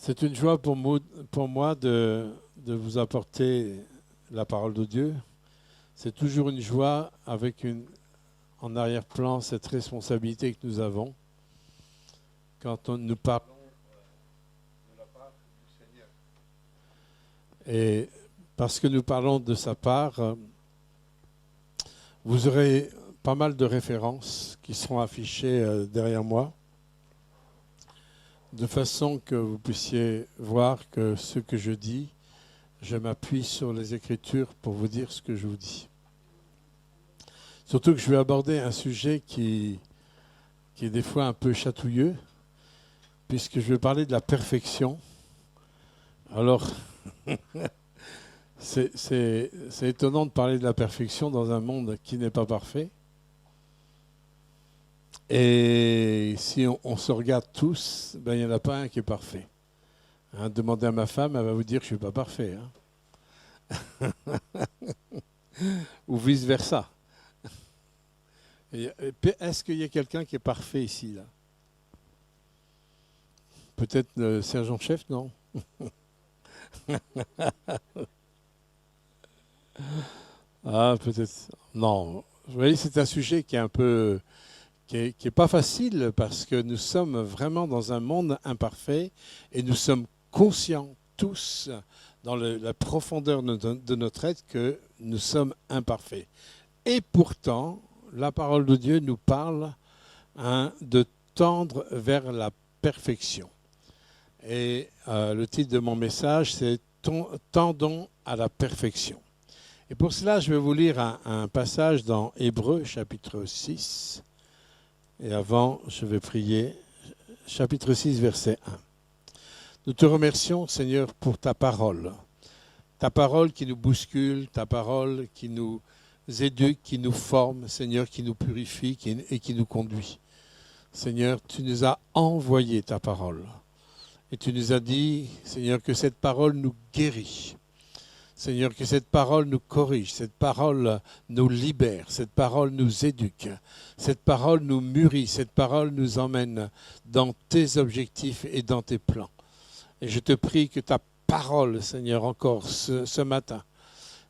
C'est une joie pour moi de vous apporter la parole de Dieu. C'est toujours une joie avec en arrière-plan cette responsabilité que nous avons quand nous parlons de la part du Seigneur. Et parce que nous parlons de sa part, vous aurez pas mal de références qui seront affichées derrière moi, de façon que vous puissiez voir que ce que je dis, je m'appuie sur les Écritures pour vous dire ce que je vous dis. Surtout que je vais aborder un sujet qui est des fois un peu chatouilleux, puisque je vais parler de la perfection. Alors, c'est étonnant de parler de la perfection dans un monde qui n'est pas parfait. Et si on se regarde tous, ben, il n'y en a pas un qui est parfait. Hein, demandez à ma femme, elle va vous dire que je ne suis pas parfait. Hein. Ou vice-versa. Est-ce qu'il y a quelqu'un qui est parfait ici là? Peut-être le sergent-chef, non? Ah, peut-être. Non. Vous voyez, c'est un sujet qui est un peu... qui est pas facile parce que nous sommes vraiment dans un monde imparfait et nous sommes conscients tous dans la profondeur de notre être que nous sommes imparfaits. Et pourtant, la parole de Dieu nous parle de tendre vers la perfection. Et le titre de mon message, c'est « Tendons à la perfection ». Et pour cela, je vais vous lire un passage dans Hébreux, chapitre 6. Et avant, je vais prier. Chapitre 6, verset 1. Nous te remercions, Seigneur, pour ta parole qui nous bouscule, ta parole qui nous éduque, qui nous forme, Seigneur, qui nous purifie et qui nous conduit. Seigneur, tu nous as envoyé ta parole. Et tu nous as dit, Seigneur, que cette parole nous guérit. Seigneur, que cette parole nous corrige, cette parole nous libère, cette parole nous éduque, cette parole nous mûrit, cette parole nous emmène dans tes objectifs et dans tes plans. Et je te prie que ta parole, Seigneur, encore ce matin,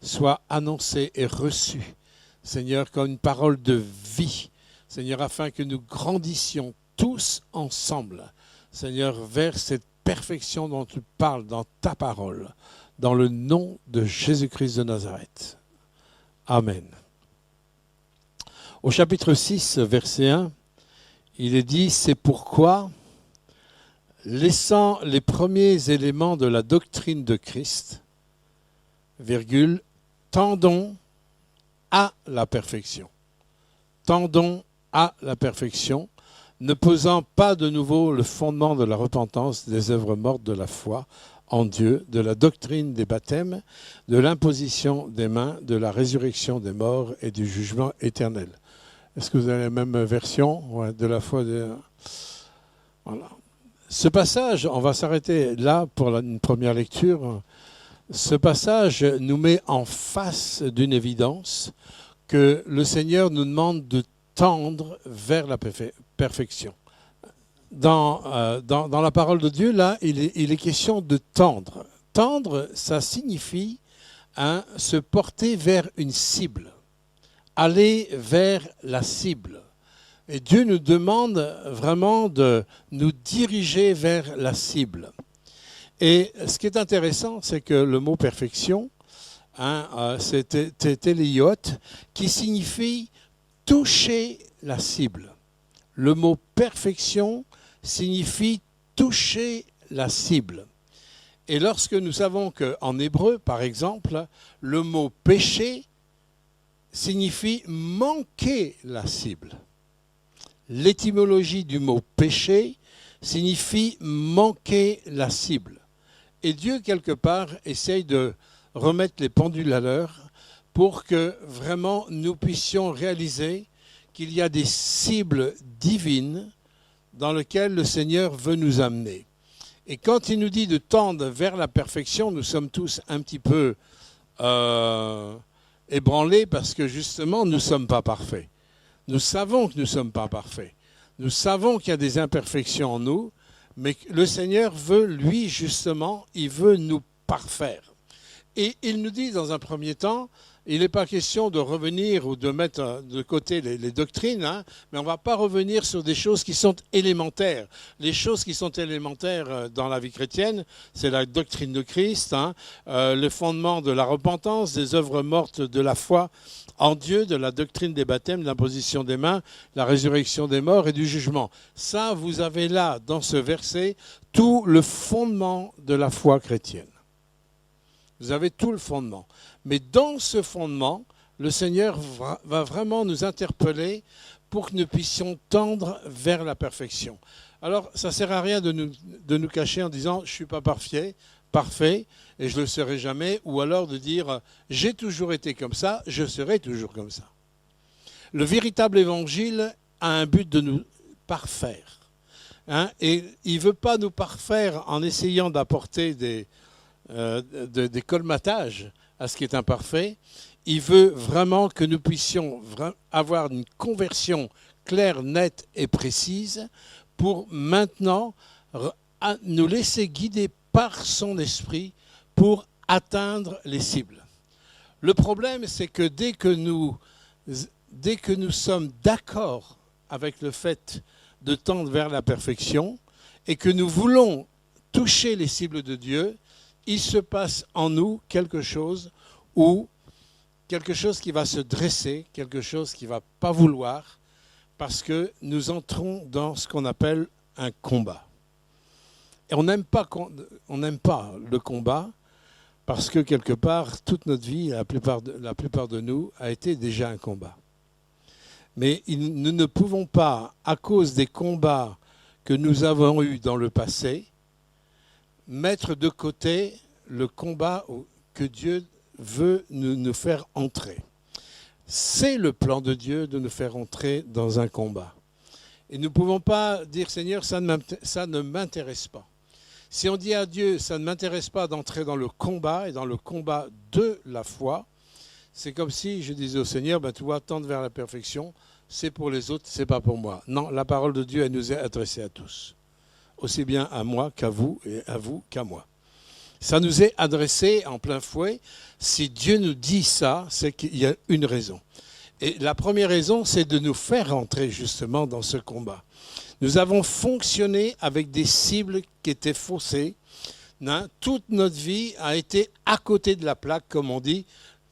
soit annoncée et reçue, Seigneur, comme une parole de vie, Seigneur, afin que nous grandissions tous ensemble, Seigneur, vers cette perfection dont tu parles dans ta parole. Dans le nom de Jésus-Christ de Nazareth. Amen. Au chapitre 6, verset 1, il est dit « C'est pourquoi, laissant les premiers éléments de la doctrine de Christ, virgule, tendons à la perfection. Tendons à la perfection, ne posant pas de nouveau le fondement de la repentance des œuvres mortes de la foi, en Dieu, de la doctrine des baptêmes, de l'imposition des mains, de la résurrection des morts et du jugement éternel. » Est-ce que vous avez la même version? Ouais, de la foi Voilà. Ce passage, on va s'arrêter là pour une première lecture. Ce passage nous met en face d'une évidence que le Seigneur nous demande de tendre vers la perfection. Dans la parole de Dieu, là, il est question de tendre. Tendre, ça signifie se porter vers une cible, aller vers la cible. Et Dieu nous demande vraiment de nous diriger vers la cible. Et ce qui est intéressant, c'est que le mot perfection, c'est téléiot, qui signifie toucher la cible. Le mot perfection signifie toucher la cible. Et lorsque nous savons qu'en hébreu, par exemple, le mot péché signifie manquer la cible. L'étymologie du mot péché signifie manquer la cible. Et Dieu, quelque part, essaye de remettre les pendules à l'heure pour que vraiment nous puissions réaliser qu'il y a des cibles divines dans lesquelles le Seigneur veut nous amener. Et quand il nous dit de tendre vers la perfection, nous sommes tous un petit peu ébranlés parce que justement, nous ne sommes pas parfaits. Nous savons que nous ne sommes pas parfaits. Nous savons qu'il y a des imperfections en nous, Mais le Seigneur veut, lui, justement, il veut nous parfaire. Et il nous dit dans un premier temps, il n'est pas question de revenir ou de mettre de côté les doctrines, hein, mais on ne va pas revenir sur des choses qui sont élémentaires. Les choses qui sont élémentaires dans la vie chrétienne, c'est la doctrine de Christ, hein, le fondement de la repentance, des œuvres mortes de la foi en Dieu, de la doctrine des baptêmes, de l'imposition des mains, la résurrection des morts et du jugement. Ça, vous avez là, dans ce verset, tout le fondement de la foi chrétienne. Vous avez tout le fondement. Mais dans ce fondement, le Seigneur va vraiment nous interpeller pour que nous puissions tendre vers la perfection. Alors, ça ne sert à rien de nous cacher en disant « je ne suis pas parfait, et je ne le serai jamais », ou alors de dire « j'ai toujours été comme ça, je serai toujours comme ça ». Le véritable évangile a un but de nous parfaire. Hein, et il ne veut pas nous parfaire en essayant d'apporter des colmatages à ce qui est imparfait. Il veut vraiment que nous puissions avoir une conversion claire, nette et précise pour maintenant nous laisser guider par son esprit pour atteindre les cibles. Le problème, c'est que dès que nous sommes d'accord avec le fait de tendre vers la perfection et que nous voulons toucher les cibles de Dieu, il se passe en nous quelque chose qui va se dresser, quelque chose qui ne va pas vouloir, parce que nous entrons dans ce qu'on appelle un combat. Et on n'aime pas le combat, parce que quelque part, toute notre vie, la plupart de nous, a été déjà un combat. Mais nous ne pouvons pas, à cause des combats que nous avons eus dans le passé, mettre de côté le combat que Dieu veut nous faire entrer. C'est le plan de Dieu de nous faire entrer dans un combat. Et nous ne pouvons pas dire « Seigneur, ça ne m'intéresse pas ». Si on dit à Dieu « ça ne m'intéresse pas d'entrer dans le combat » et dans le combat de la foi, c'est comme si je disais au Seigneur « tu vois, tendre vers la perfection, c'est pour les autres, c'est pas pour moi ». Non, la parole de Dieu, elle nous est adressée à tous. Aussi bien à moi qu'à vous et à vous qu'à moi. Ça nous est adressé en plein fouet. Si Dieu nous dit ça, c'est qu'il y a une raison. Et la première raison, c'est de nous faire entrer justement dans ce combat. Nous avons fonctionné avec des cibles qui étaient faussées. Hein, toute notre vie a été à côté de la plaque, comme on dit,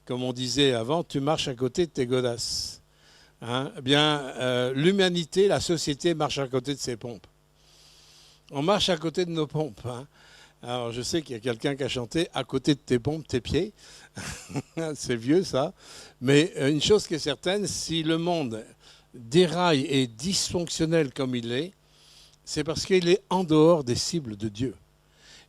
comme on disait avant, tu marches à côté de tes godasses. Hein, eh bien, l'humanité, la société marche à côté de ses pompes. On marche à côté de nos pompes. Hein. Alors, je sais qu'il y a quelqu'un qui a chanté « À côté de tes pompes, tes pieds ». C'est vieux, ça. Mais une chose qui est certaine, si le monde déraille et dysfonctionnel comme il est, c'est parce qu'il est en dehors des cibles de Dieu.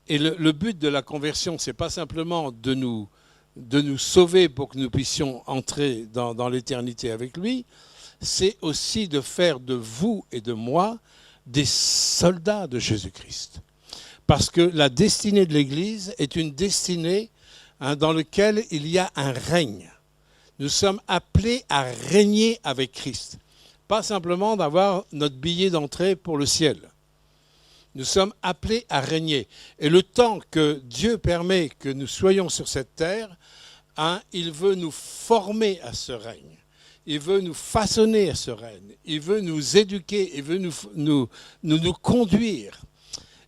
Et le but de la conversion, ce n'est pas simplement de nous sauver pour que nous puissions entrer dans l'éternité avec lui, c'est aussi de faire de vous et de moi des soldats de Jésus-Christ. Parce que la destinée de l'Église est une destinée dans laquelle il y a un règne. Nous sommes appelés à régner avec Christ. Pas simplement d'avoir notre billet d'entrée pour le ciel. Nous sommes appelés à régner. Et le temps que Dieu permet que nous soyons sur cette terre, il veut nous former à ce règne. Il veut nous façonner à ce règne. Il veut nous éduquer. Il veut nous conduire.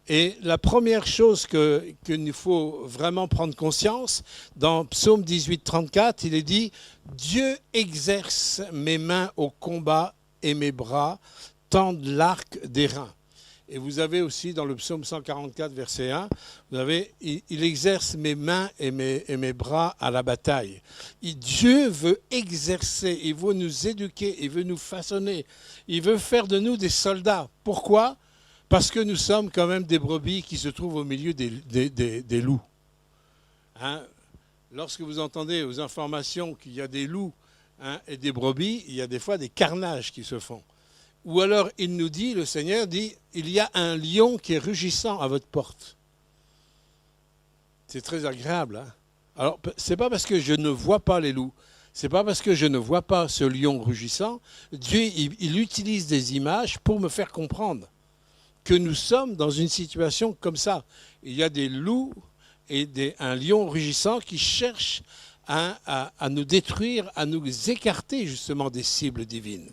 Et la première chose qu'il faut vraiment prendre conscience, dans Psaume 18, 34, il est dit « Dieu exerce mes mains au combat et mes bras tendent l'arc des reins ». Et vous avez aussi dans le Psaume 144, verset 1, vous avez « Il exerce mes mains et mes bras à la bataille ». Dieu veut exercer, il veut nous éduquer, il veut nous façonner, il veut faire de nous des soldats. Pourquoi ? Parce que nous sommes quand même des brebis qui se trouvent au milieu des loups. Hein? Lorsque vous entendez aux informations qu'il y a des loups et des brebis, il y a des fois des carnages qui se font. Ou alors, il nous dit, le Seigneur dit, il y a un lion qui est rugissant à votre porte. C'est très agréable. Hein? Alors, ce n'est pas parce que je ne vois pas les loups, ce n'est pas parce que je ne vois pas ce lion rugissant. Dieu, il utilise des images pour me faire comprendre que nous sommes dans une situation comme ça. Il y a des loups et un lion rugissant qui cherchent à nous détruire, à nous écarter justement des cibles divines.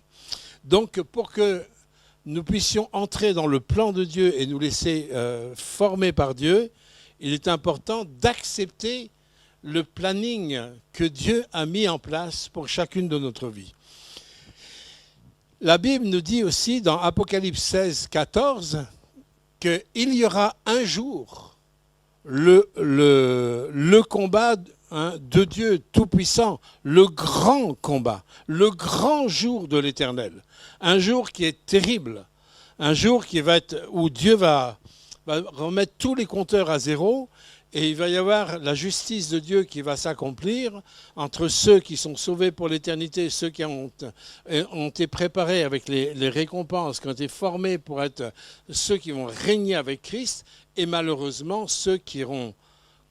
Donc pour que nous puissions entrer dans le plan de Dieu et nous laisser former par Dieu, il est important d'accepter le planning que Dieu a mis en place pour chacune de notre vie. La Bible nous dit aussi dans Apocalypse 16, 14 qu'il y aura un jour le combat de Dieu Tout-Puissant, le grand combat, le grand jour de l'Éternel. Un jour qui est terrible, un jour qui va être, où Dieu va remettre tous les compteurs à zéro et il va y avoir la justice de Dieu qui va s'accomplir entre ceux qui sont sauvés pour l'éternité, ceux qui ont été préparés avec les récompenses, qui ont été formés pour être ceux qui vont régner avec Christ, et malheureusement ceux qui auront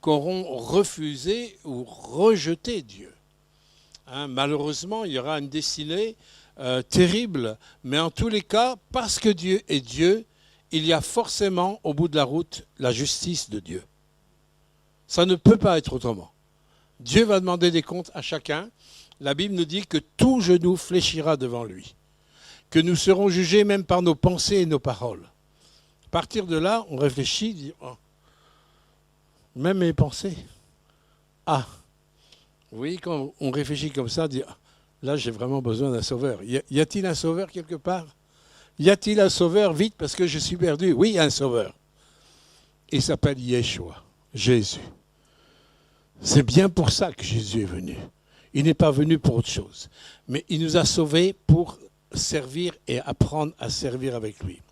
refusé ou rejeté Dieu. Malheureusement, il y aura une destinée terrible, mais en tous les cas, parce que Dieu est Dieu, il y a forcément au bout de la route la justice de Dieu. Ça ne peut pas être autrement. Dieu va demander des comptes à chacun. La Bible nous dit que tout genou fléchira devant lui, que nous serons jugés même par nos pensées et nos paroles. À partir de là, on réfléchit, dit, oh, même mes pensées. Ah, oui, quand on réfléchit comme ça, on dit, là j'ai vraiment besoin d'un sauveur. Y a-t-il un sauveur quelque part? Y a-t-il un sauveur? Vite, parce que je suis perdu. Oui, il y a un sauveur. Il s'appelle Yeshua, Jésus. C'est bien pour ça que Jésus est venu. Il n'est pas venu pour autre chose. Mais il nous a sauvés pour servir et apprendre à servir avec lui.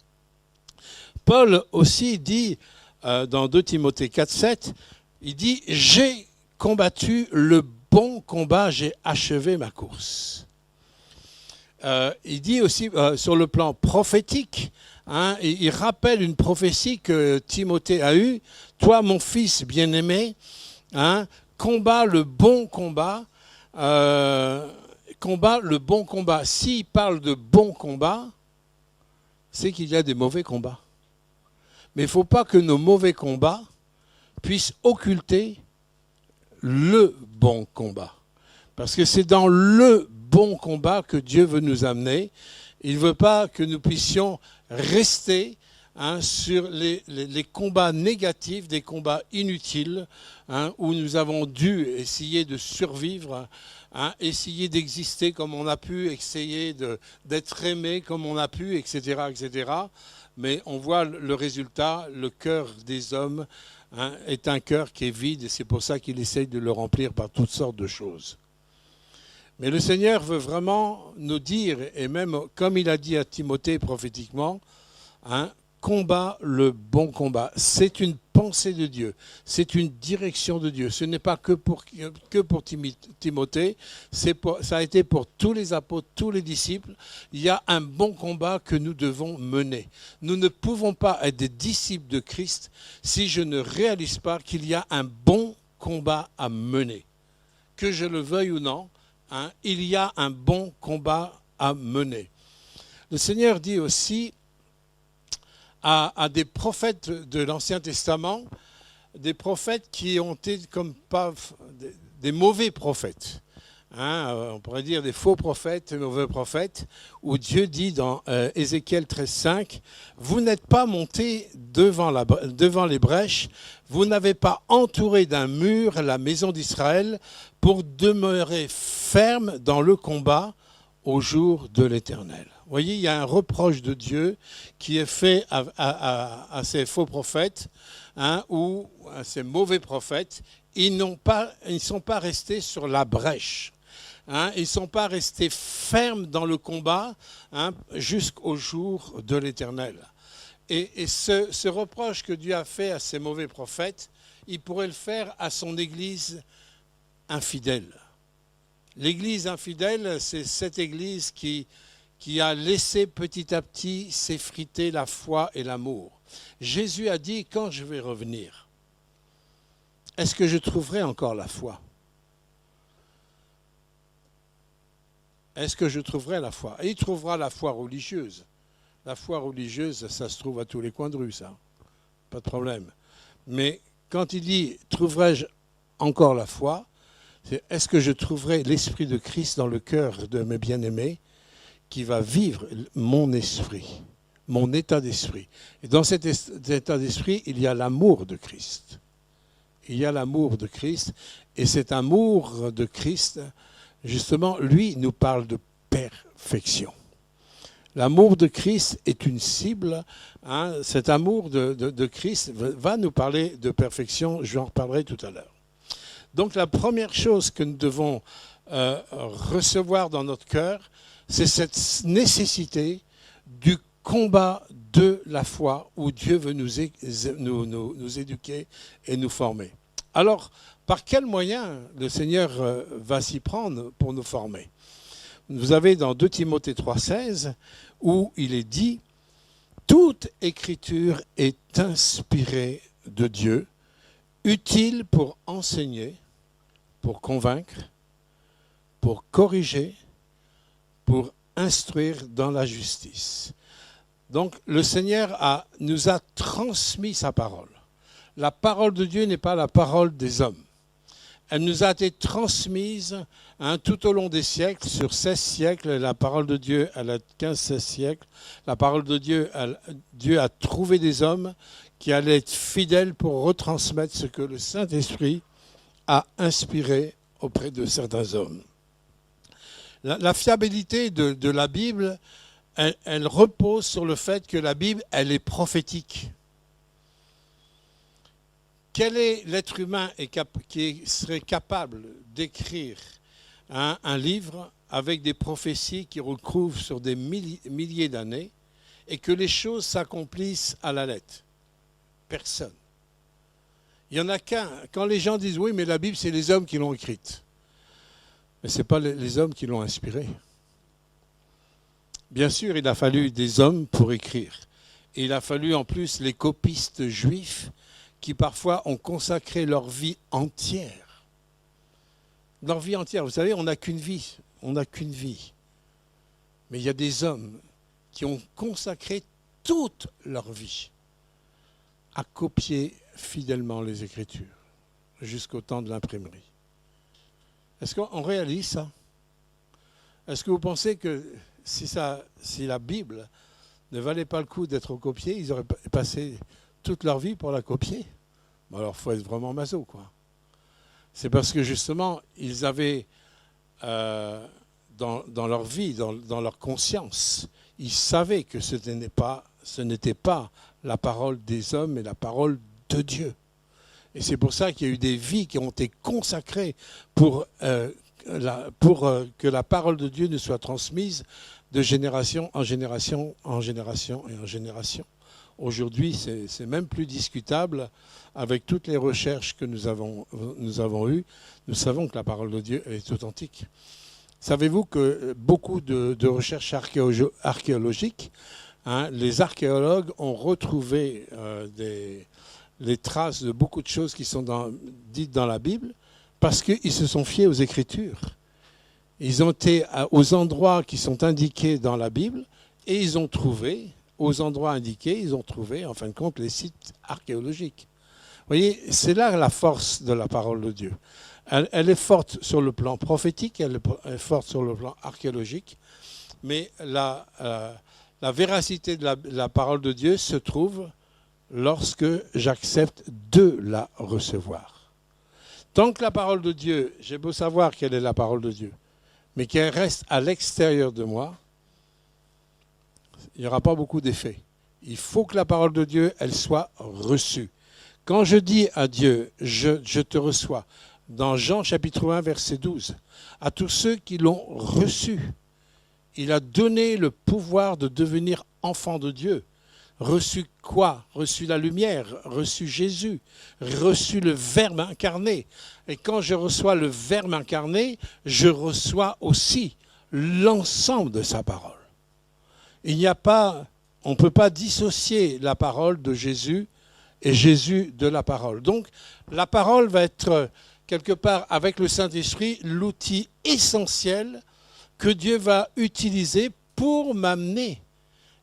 Paul aussi dit, dans 2 Timothée 4, 7, il dit « J'ai combattu le bon combat, j'ai achevé ma course ». Il dit aussi sur le plan prophétique, il rappelle une prophétie que Timothée a eue. « Toi, mon fils bien-aimé, combat le bon combat. Combat le bon combat. » S'il parle de bon combat, c'est qu'il y a des mauvais combats. Mais il ne faut pas que nos mauvais combats puissent occulter le bon combat. Parce que c'est dans le bon combat que Dieu veut nous amener. Il ne veut pas que nous puissions rester sur les combats négatifs, des combats inutiles, où nous avons dû essayer de survivre, essayer d'exister comme on a pu, essayer d'être aimé comme on a pu, etc., etc. Mais on voit le résultat, le cœur des hommes est un cœur qui est vide et c'est pour ça qu'il essaye de le remplir par toutes sortes de choses. Mais le Seigneur veut vraiment nous dire, et même comme il a dit à Timothée prophétiquement, combat le bon combat. C'est une pensée de Dieu, c'est une direction de Dieu. Ce n'est pas que pour Timothée, ça a été pour tous les apôtres, tous les disciples. Il y a un bon combat que nous devons mener. Nous ne pouvons pas être des disciples de Christ si je ne réalise pas qu'il y a un bon combat à mener. Que je le veuille ou non, il y a un bon combat à mener. Le Seigneur dit aussi à des prophètes de l'Ancien Testament, des prophètes qui ont été comme pas des mauvais prophètes. On pourrait dire des faux prophètes, des mauvais prophètes, où Dieu dit dans Ézéchiel 13,5, « Vous n'êtes pas montés devant les brèches, vous n'avez pas entouré d'un mur la maison d'Israël pour demeurer ferme dans le combat au jour de l'Éternel. » Vous voyez, il y a un reproche de Dieu qui est fait à ces faux prophètes ou à ces mauvais prophètes. Ils ne sont pas restés sur la brèche. Ils ne sont pas restés fermes dans le combat jusqu'au jour de l'Éternel. Et ce reproche que Dieu a fait à ces mauvais prophètes, il pourrait le faire à son Église infidèle. L'Église infidèle, c'est cette Église qui a laissé petit à petit s'effriter la foi et l'amour. Jésus a dit, quand je vais revenir, est-ce que je trouverai encore la foi? Est-ce que je trouverai la foi? Et il trouvera la foi religieuse, La foi religieuse, ça se trouve à tous les coins de rue, ça. Pas de problème. Mais quand il dit « trouverai-je encore la foi », c'est est-ce que je trouverai l'esprit de Christ dans le cœur de mes bien-aimés qui va vivre mon esprit, mon état d'esprit. Et dans cet état d'esprit, il y a l'amour de Christ. Il y a l'amour de Christ. Et cet amour de Christ, justement, lui, nous parle de perfection. L'amour de Christ est une cible. Hein, cet amour de Christ va nous parler de perfection. Je en reparlerai tout à l'heure. Donc la première chose que nous devons recevoir dans notre cœur, c'est cette nécessité du combat de la foi où Dieu veut nous éduquer et nous former. Alors, par quels moyens le Seigneur va s'y prendre pour nous former? Vous avez dans 2 Timothée 3,16 où il est dit « Toute écriture est inspirée de Dieu, utile pour enseigner, pour convaincre, pour corriger, pour instruire dans la justice. » Donc le Seigneur nous a transmis sa parole. La parole de Dieu n'est pas la parole des hommes. Elle nous a été transmise tout au long des siècles, sur 16 siècles. La parole de Dieu, elle a 15-16 siècles. La parole de Dieu, Dieu a trouvé des hommes qui allaient être fidèles pour retransmettre ce que le Saint-Esprit a inspiré auprès de certains hommes. La fiabilité de la Bible, elle repose sur le fait que la Bible, elle est prophétique. Quel est l'être humain qui serait capable d'écrire un livre avec des prophéties qui recouvrent sur des milliers d'années et que les choses s'accomplissent à la lettre? Personne. Il n'y en a qu'un. Quand les gens disent « oui, mais la Bible, c'est les hommes qui l'ont écrite ». Mais ce n'est pas les hommes qui l'ont inspirée. Bien sûr, il a fallu des hommes pour écrire. Et il a fallu en plus les copistes juifs qui parfois ont consacré leur vie entière. Leur vie entière. Vous savez, on n'a qu'une vie. On n'a qu'une vie. Mais il y a des hommes qui ont consacré toute leur vie à copier fidèlement les Écritures jusqu'au temps de l'imprimerie. Est-ce qu'on réalise ça? Est-ce que vous pensez que si la Bible ne valait pas le coup d'être copiée, ils auraient passé toute leur vie pour la copier? Bon, alors, il faut être vraiment maso, quoi. C'est parce que, justement, ils avaient, dans leur vie, dans leur conscience, ils savaient que ce n'était pas la parole des hommes, mais la parole de Dieu. Et c'est pour ça qu'il y a eu des vies qui ont été consacrées pour que la parole de Dieu ne soit transmise de génération en génération, en génération et en génération. Aujourd'hui, c'est même plus discutable. Avec toutes les recherches que nous avons eues, nous savons que la parole de Dieu est authentique. Savez-vous que beaucoup de recherches archéologiques, les archéologues ont retrouvé les traces de beaucoup de choses qui sont dites dans la Bible parce qu'ils se sont fiés aux Écritures. Ils ont été aux endroits qui sont indiqués dans la Bible et ils ont trouvé, aux endroits indiqués, ils ont trouvé, en fin de compte, les sites archéologiques. Vous voyez, c'est là la force de la parole de Dieu. Elle est forte sur le plan prophétique, elle est forte sur le plan archéologique, mais la véracité de la parole de Dieu se trouve lorsque j'accepte de la recevoir. Tant que la parole de Dieu, j'ai beau savoir quelle est la parole de Dieu, mais qu'elle reste à l'extérieur de moi, il n'y aura pas beaucoup d'effet. Il faut que la parole de Dieu, elle soit reçue. Quand je dis à Dieu, je te reçois, dans Jean chapitre 1, verset 12, à tous ceux qui l'ont reçu, il a donné le pouvoir de devenir enfant de Dieu. Reçu quoi? Reçu la lumière, reçu Jésus, reçu le Verbe incarné. Et quand je reçois le Verbe incarné, je reçois aussi l'ensemble de sa parole. On ne peut pas dissocier la parole de Jésus et Jésus de la parole. Donc, la parole va être, quelque part, avec le Saint-Esprit, l'outil essentiel que Dieu va utiliser pour m'amener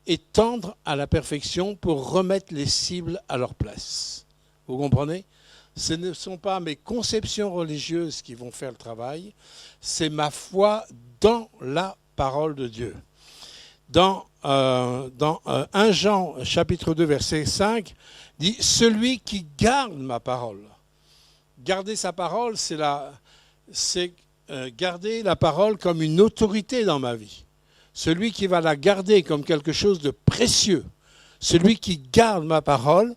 et tendre à la perfection pour remettre les cibles à leur place. Vous comprenez ? Ce ne sont pas mes conceptions religieuses qui vont faire le travail, c'est ma foi dans la parole de Dieu. Dans 1 Jean chapitre 2 verset 5, dit « Celui qui garde ma parole ». Garder sa parole, c'est garder la parole comme une autorité dans ma vie. Celui qui va la garder comme quelque chose de précieux, celui qui garde ma parole,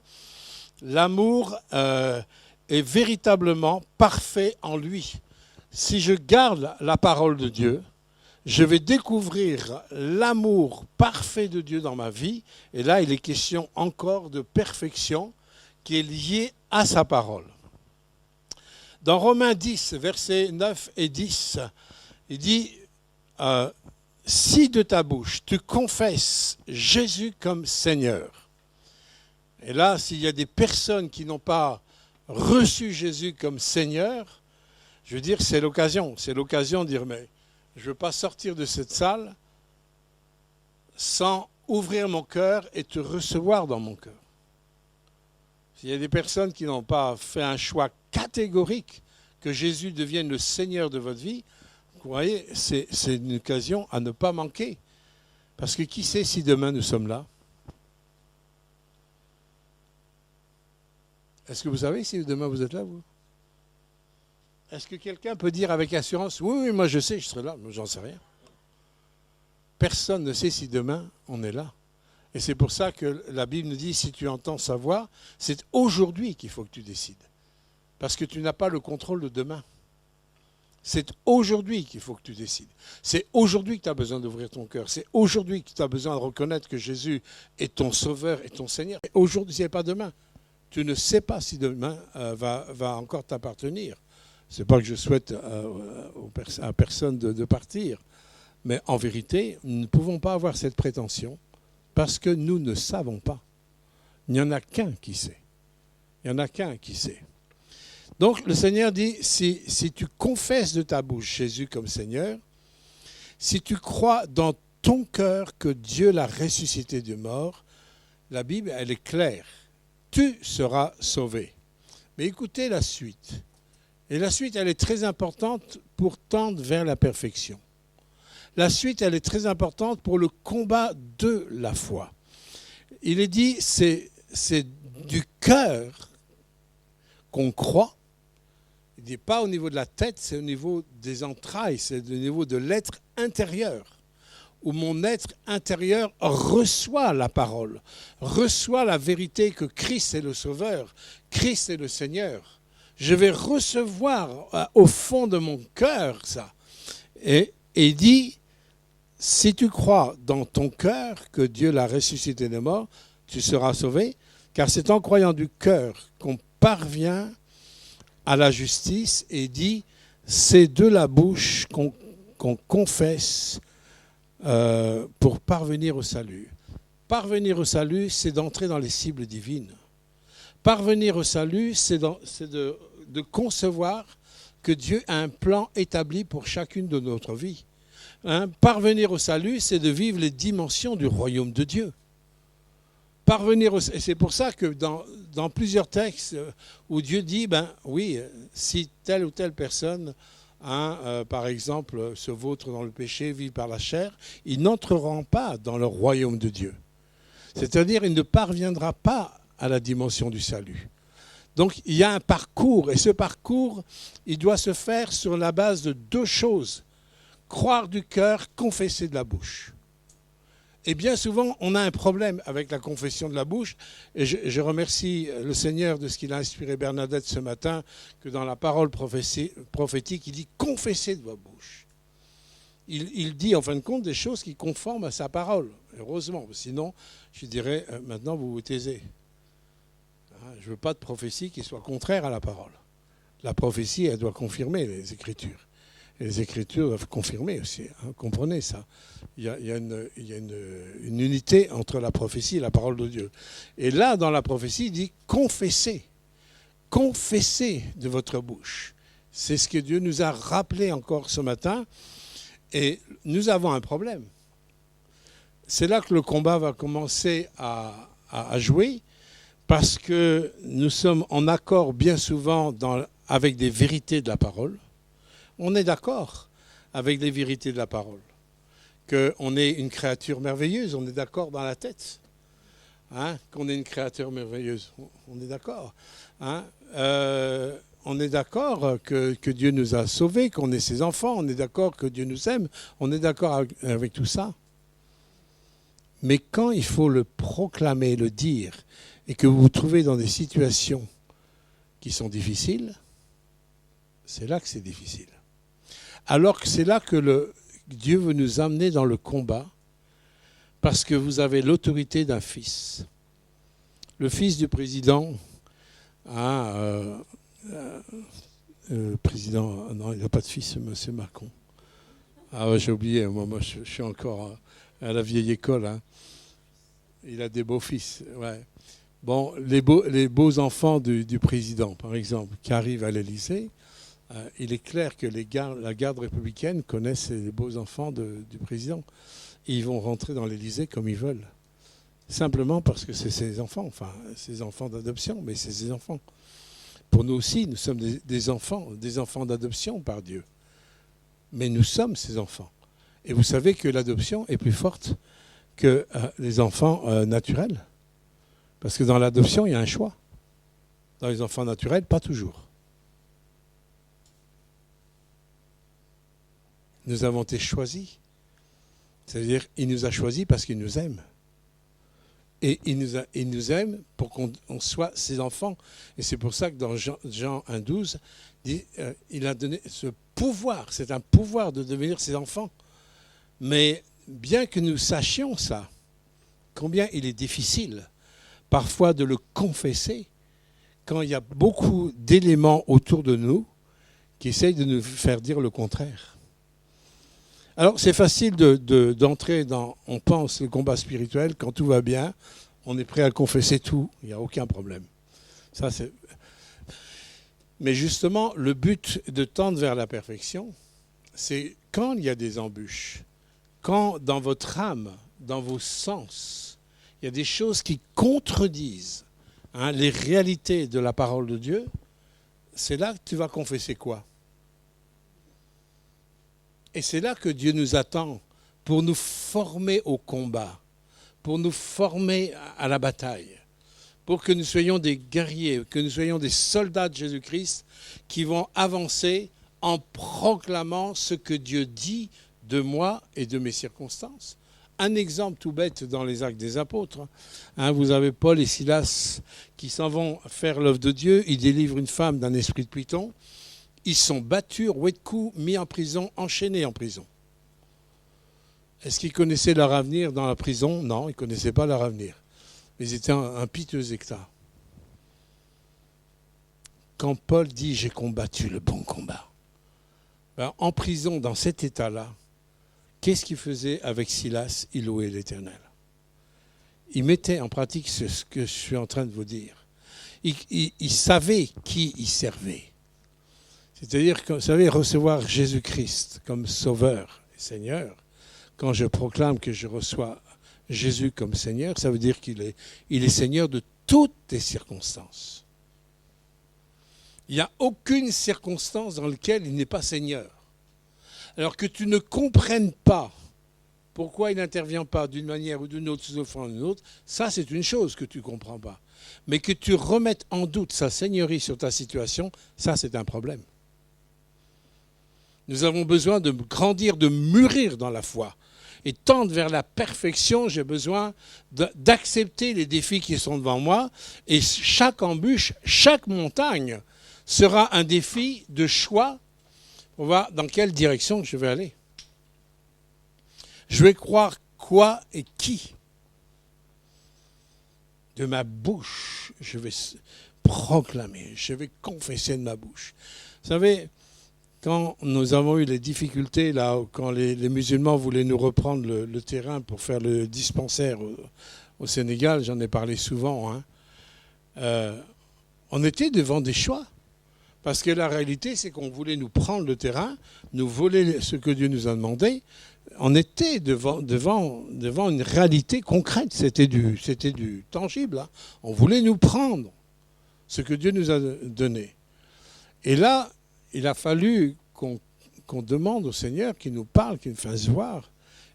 l'amour est véritablement parfait en lui. Si je garde la parole de Dieu, je vais découvrir l'amour parfait de Dieu dans ma vie. Et là, il est question encore de perfection qui est liée à sa parole. Dans Romains 10, versets 9 et 10, il dit si de ta bouche tu confesses Jésus comme Seigneur. Et là, s'il y a des personnes qui n'ont pas reçu Jésus comme Seigneur, je veux dire, c'est l'occasion. C'est l'occasion de dire, mais je ne veux pas sortir de cette salle sans ouvrir mon cœur et te recevoir dans mon cœur. S'il y a des personnes qui n'ont pas fait un choix catégorique que Jésus devienne le Seigneur de votre vie, vous voyez, c'est une occasion à ne pas manquer. Parce que qui sait si demain nous sommes là ? Est-ce que vous savez si demain vous êtes là, vous ? Est-ce que quelqu'un peut dire avec assurance, oui, moi je sais, je serai là, mais j'en sais rien. Personne ne sait si demain on est là. Et c'est pour ça que la Bible nous dit, si tu entends sa voix, c'est aujourd'hui qu'il faut que tu décides. Parce que tu n'as pas le contrôle de demain. C'est aujourd'hui qu'il faut que tu décides. C'est aujourd'hui que tu as besoin d'ouvrir ton cœur. C'est aujourd'hui que tu as besoin de reconnaître que Jésus est ton Sauveur et ton Seigneur. Et aujourd'hui, ce n'est pas demain. Tu ne sais pas si demain va encore t'appartenir. Ce n'est pas que je souhaite à personne de partir. Mais en vérité, nous ne pouvons pas avoir cette prétention parce que nous ne savons pas. Il n'y en a qu'un qui sait. Il n'y en a qu'un qui sait. Donc le Seigneur dit, si tu confesses de ta bouche Jésus comme Seigneur, si tu crois dans ton cœur que Dieu l'a ressuscité des morts, la Bible, elle est claire. Tu seras sauvé. Mais écoutez la suite. Et la suite, elle est très importante pour tendre vers la perfection. La suite, elle est très importante pour le combat de la foi. Il est dit, c'est du cœur qu'on croit. Il ne dit pas au niveau de la tête, c'est au niveau des entrailles, c'est au niveau de l'être intérieur, où mon être intérieur reçoit la parole, reçoit la vérité que Christ est le Sauveur, Christ est le Seigneur. Je vais recevoir au fond de mon cœur ça. Et il dit, si tu crois dans ton cœur que Dieu l'a ressuscité des morts, tu seras sauvé, car c'est en croyant du cœur qu'on parvient à la justice, et dit, c'est de la bouche qu'on confesse pour parvenir au salut. Parvenir au salut, c'est d'entrer dans les cibles divines. Parvenir au salut, c'est de concevoir que Dieu a un plan établi pour chacune de notre vie. Parvenir au salut, c'est de vivre les dimensions du royaume de Dieu. Et c'est pour ça que dans plusieurs textes où Dieu dit, oui, si telle ou telle personne, par exemple, se vautre dans le péché, vit par la chair, ils n'entreront pas dans le royaume de Dieu. C'est-à-dire, il ne parviendra pas à la dimension du salut. Donc, il y a un parcours, et ce parcours, il doit se faire sur la base de deux choses. Croire du cœur, confesser de la bouche. Et bien souvent, on a un problème avec la confession de la bouche. Et je remercie le Seigneur de ce qu'il a inspiré Bernadette ce matin, que dans la parole prophétique, il dit « confessez de votre bouche ». Il dit en fin de compte des choses qui conforment à sa parole. Heureusement, sinon, je dirais maintenant vous vous taisez. Je ne veux pas de prophétie qui soit contraire à la parole. La prophétie, elle doit confirmer les Écritures. Et les Écritures doivent confirmer aussi. Comprenez ça. Il y a une unité entre la prophétie et la parole de Dieu. Et là, dans la prophétie, il dit « confessez ». Confessez de votre bouche. C'est ce que Dieu nous a rappelé encore ce matin. Et nous avons un problème. c'est là que le combat va commencer à jouer, parce que nous sommes en accord bien souvent avec des vérités de la parole. On est d'accord avec les vérités de la parole. Qu'on est une créature merveilleuse, on est d'accord dans la tête. Hein, qu'on est une créature merveilleuse, on est d'accord. Hein, on est d'accord que Dieu nous a sauvés, qu'on est ses enfants, on est d'accord que Dieu nous aime, on est d'accord avec tout ça. Mais quand il faut le proclamer, le dire, et que vous vous trouvez dans des situations qui sont difficiles, c'est là que c'est difficile. Alors que c'est là que Dieu veut nous amener dans le combat, parce que vous avez l'autorité d'un fils. Le fils du président, président, non, il n'a pas de fils, M. Macron. Ah ouais, j'ai oublié, moi je suis encore à la vieille école. Hein. Il a des beaux-fils, ouais. Bon, les beaux enfants du président, par exemple, qui arrivent à l'Élysée, il est clair que la garde républicaine connaissent les beaux enfants du président. Et ils vont rentrer dans l'Élysée comme ils veulent. Simplement parce que c'est ses enfants, enfin, ses enfants d'adoption, mais c'est ses enfants. Pour nous aussi, nous sommes des enfants d'adoption par Dieu. Mais nous sommes ses enfants. Et vous savez que l'adoption est plus forte que les enfants naturels. Parce que dans l'adoption, il y a un choix. Dans les enfants naturels, pas toujours. Nous avons été choisis. C'est-à-dire qu'il nous a choisis parce qu'il nous aime. Et il nous aime pour qu'on soit ses enfants. Et c'est pour ça que dans Jean 1,12, il a donné ce pouvoir. C'est un pouvoir de devenir ses enfants. Mais bien que nous sachions ça, combien il est difficile parfois de le confesser quand il y a beaucoup d'éléments autour de nous qui essayent de nous faire dire le contraire. Alors c'est facile d'entrer dans, on pense, le combat spirituel, quand tout va bien, on est prêt à confesser tout, il n'y a aucun problème. Ça, c'est... Mais justement, le but de tendre vers la perfection, c'est quand il y a des embûches, quand dans votre âme, dans vos sens, il y a des choses qui contredisent les réalités de la parole de Dieu, c'est là que tu vas confesser quoi ? Et c'est là que Dieu nous attend pour nous former au combat, pour nous former à la bataille, pour que nous soyons des guerriers, que nous soyons des soldats de Jésus-Christ qui vont avancer en proclamant ce que Dieu dit de moi et de mes circonstances. Un exemple tout bête dans les Actes des Apôtres. Vous avez Paul et Silas qui s'en vont faire l'œuvre de Dieu. Ils délivrent une femme d'un esprit de Python. Ils sont battus, roués de coups, mis en prison, enchaînés en prison. Est-ce qu'ils connaissaient leur avenir dans la prison ? Non, ils ne connaissaient pas leur avenir. Mais ils étaient un piteux état. Quand Paul dit « j'ai combattu le bon combat », en prison, dans cet état-là, qu'est-ce qu'il faisait avec Silas ? Il louait l'Éternel. Il mettait en pratique ce que je suis en train de vous dire. Il savait qui il servait. C'est-à-dire que, vous savez, recevoir Jésus-Christ comme Sauveur et Seigneur, quand je proclame que je reçois Jésus comme Seigneur, ça veut dire qu'il est Seigneur de toutes les circonstances. Il n'y a aucune circonstance dans laquelle il n'est pas Seigneur. Alors que tu ne comprennes pas pourquoi il n'intervient pas d'une manière ou d'une autre, sous offrant d'une autre, ça c'est une chose que tu ne comprends pas. Mais que tu remettes en doute sa seigneurie sur ta situation, ça c'est un problème. Nous avons besoin de grandir, de mûrir dans la foi. Et tendre vers la perfection, j'ai besoin d'accepter les défis qui sont devant moi. Et chaque embûche, chaque montagne sera un défi de choix pour voir dans quelle direction je vais aller. Je vais croire quoi et qui. De ma bouche, je vais proclamer, je vais confesser de ma bouche. Vous savez, quand nous avons eu les difficultés, là, quand les musulmans voulaient nous reprendre le terrain pour faire le dispensaire au Sénégal, j'en ai parlé souvent, on était devant des choix. Parce que la réalité, c'est qu'on voulait nous prendre le terrain, nous voler ce que Dieu nous a demandé, On était devant une réalité concrète. C'était du tangible. Hein. On voulait nous prendre ce que Dieu nous a donné. Et là, il a fallu qu'on demande au Seigneur qu'il nous parle, qu'il nous fasse voir.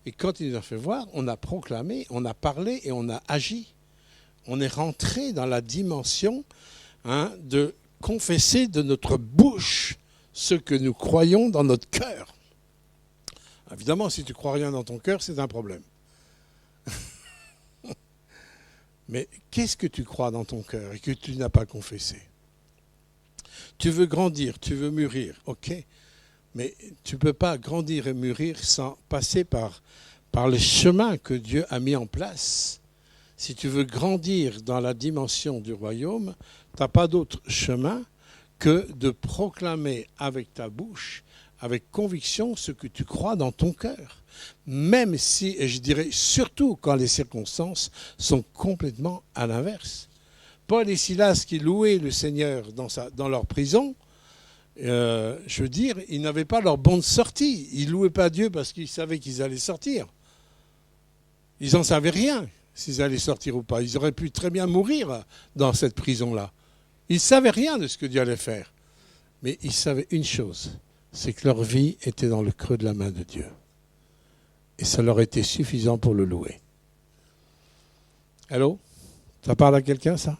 Et quand il nous a fait voir, on a proclamé, on a parlé et on a agi. On est rentré dans la dimension de confesser de notre bouche ce que nous croyons dans notre cœur. Évidemment, si tu ne crois rien dans ton cœur, c'est un problème. Mais qu'est-ce que tu crois dans ton cœur et que tu n'as pas confessé? Tu veux grandir, tu veux mûrir, ok. Mais tu ne peux pas grandir et mûrir sans passer par les chemins que Dieu a mis en place. Si tu veux grandir dans la dimension du royaume, tu n'as pas d'autre chemin que de proclamer avec ta bouche, avec conviction, ce que tu crois dans ton cœur. Même si, et je dirais surtout quand les circonstances sont complètement à l'inverse. Paul et Silas qui louaient le Seigneur dans leur prison, je veux dire, ils n'avaient pas leur bon de sortie. Ils ne louaient pas Dieu parce qu'ils savaient qu'ils allaient sortir. Ils n'en savaient rien s'ils allaient sortir ou pas. Ils auraient pu très bien mourir dans cette prison-là. Ils ne savaient rien de ce que Dieu allait faire. Mais ils savaient une chose, c'est que leur vie était dans le creux de la main de Dieu. Et ça leur était suffisant pour le louer. Allô? Ça parle à quelqu'un, ça?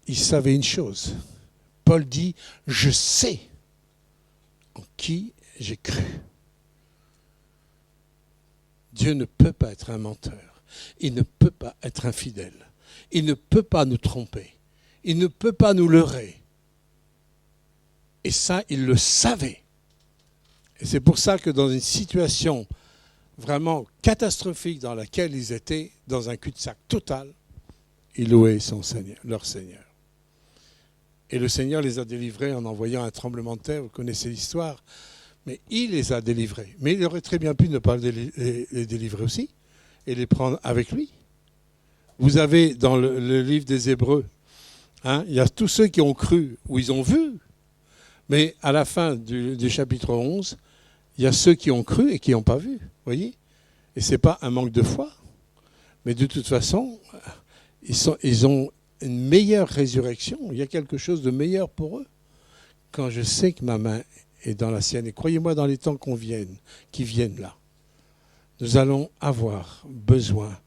Ils savaient une chose. Paul dit, je sais en qui j'ai cru. Dieu ne peut pas être un menteur. Il ne peut pas être infidèle. Il ne peut pas nous tromper. Il ne peut pas nous leurrer. Et ça, il le savait. Et c'est pour ça que dans une situation vraiment catastrophique dans laquelle ils étaient, dans un cul-de-sac total, ils louaient leur Seigneur. Et le Seigneur les a délivrés en envoyant un tremblement de terre. Vous connaissez l'histoire. Mais il les a délivrés. Mais il aurait très bien pu ne pas les délivrer aussi et les prendre avec lui. Vous avez dans le livre des Hébreux, il y a tous ceux qui ont cru ou ils ont vu. Mais à la fin du chapitre 11, il y a ceux qui ont cru et qui n'ont pas vu. Voyez ? Et ce n'est pas un manque de foi. Mais de toute façon, ils ont une meilleure résurrection. Il y a quelque chose de meilleur pour eux. Quand je sais que ma main est dans la sienne. Et croyez-moi, dans les temps qui viennent là, nous allons avoir besoin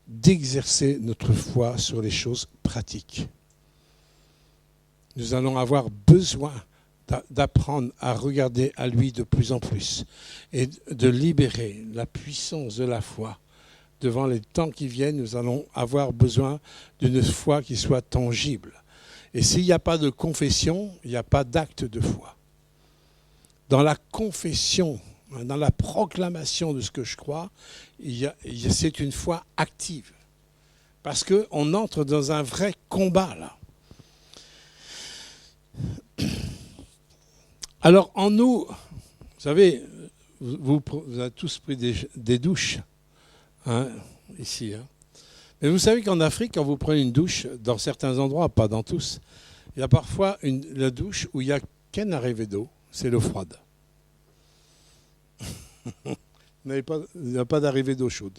d'exercer notre foi sur les choses pratiques. Nous allons avoir besoin d'apprendre à regarder à lui de plus en plus et de libérer la puissance de la foi. Devant les temps qui viennent, nous allons avoir besoin d'une foi qui soit tangible. Et s'il n'y a pas de confession, il n'y a pas d'acte de foi. Dans la confession, dans la proclamation de ce que je crois, c'est une foi active. Parce qu'on entre dans un vrai combat, là. Alors, en nous, vous savez, vous avez tous pris des douches, ici. Mais vous savez qu'en Afrique, quand vous prenez une douche, dans certains endroits, pas dans tous, il y a parfois la douche où il n'y a qu'une arrivée d'eau, c'est l'eau froide. Il n'y a pas d'arrivée d'eau chaude.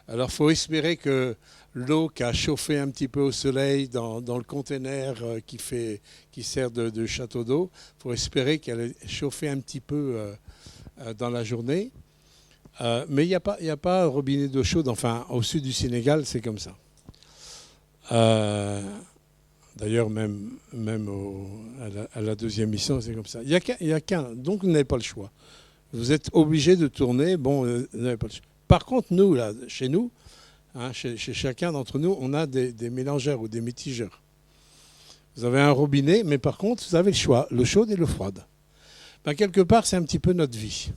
Alors, il faut espérer que l'eau qui a chauffé un petit peu au soleil dans le conteneur qui sert de château d'eau, il faut espérer qu'elle ait chauffé un petit peu dans la journée. Mais il n'y a pas de robinet d'eau chaude. Enfin, au sud du Sénégal, c'est comme ça. D'ailleurs, même à la deuxième mission, c'est comme ça. Il y a qu'un. Donc, vous n'avez pas le choix. Vous êtes obligé de tourner. Bon, vous n'avez pas le choix. Par contre, nous, là, chez nous, chez chacun d'entre nous, on a des mélangeurs ou des mitigeurs. Vous avez un robinet, mais par contre, vous avez le choix, l'eau chaude et l'eau froide. Ben, quelque part, c'est un petit peu notre vie.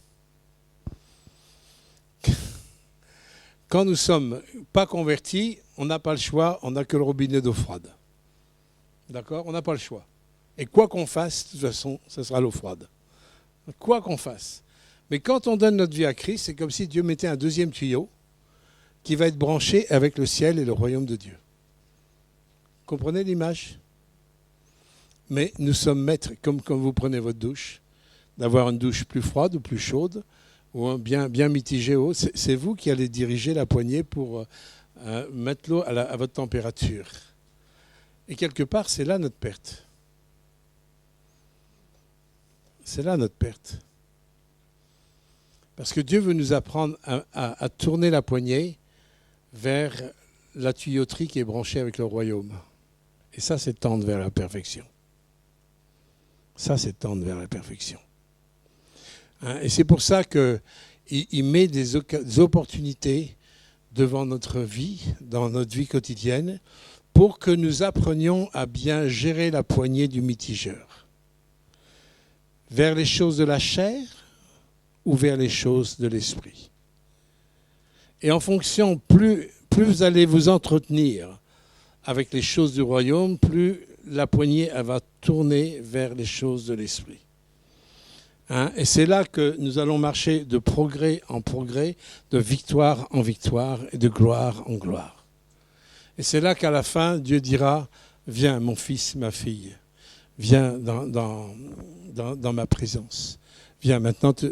Quand nous ne sommes pas convertis, on n'a pas le choix, on n'a que le robinet d'eau froide. D'accord ? On n'a pas le choix. Et quoi qu'on fasse, de toute façon, ce sera l'eau froide. Quoi qu'on fasse. Mais quand on donne notre vie à Christ, c'est comme si Dieu mettait un deuxième tuyau qui va être branché avec le ciel et le royaume de Dieu. Comprenez l'image ? Mais nous sommes maîtres, comme quand vous prenez votre douche, d'avoir une douche plus froide ou plus chaude, ou bien mitigée haut. C'est vous qui allez diriger la poignée pour mettre l'eau à votre température. Et quelque part, c'est là notre perte. C'est là notre perte. Parce que Dieu veut nous apprendre à tourner la poignée vers la tuyauterie qui est branchée avec le royaume. Et ça, c'est tendre vers la perfection. Ça, c'est tendre vers la perfection. Et c'est pour ça qu'il met des opportunités devant notre vie, dans notre vie quotidienne, pour que nous apprenions à bien gérer la poignée du mitigeur. Vers les choses de la chair ou vers les choses de l'esprit. Et en fonction, plus vous allez vous entretenir avec les choses du royaume, plus la poignée elle va tourner vers les choses de l'esprit. Et c'est là que nous allons marcher de progrès en progrès, de victoire en victoire et de gloire en gloire. Et c'est là qu'à la fin, Dieu dira, viens mon fils, ma fille, viens dans ma présence. Viens, maintenant tu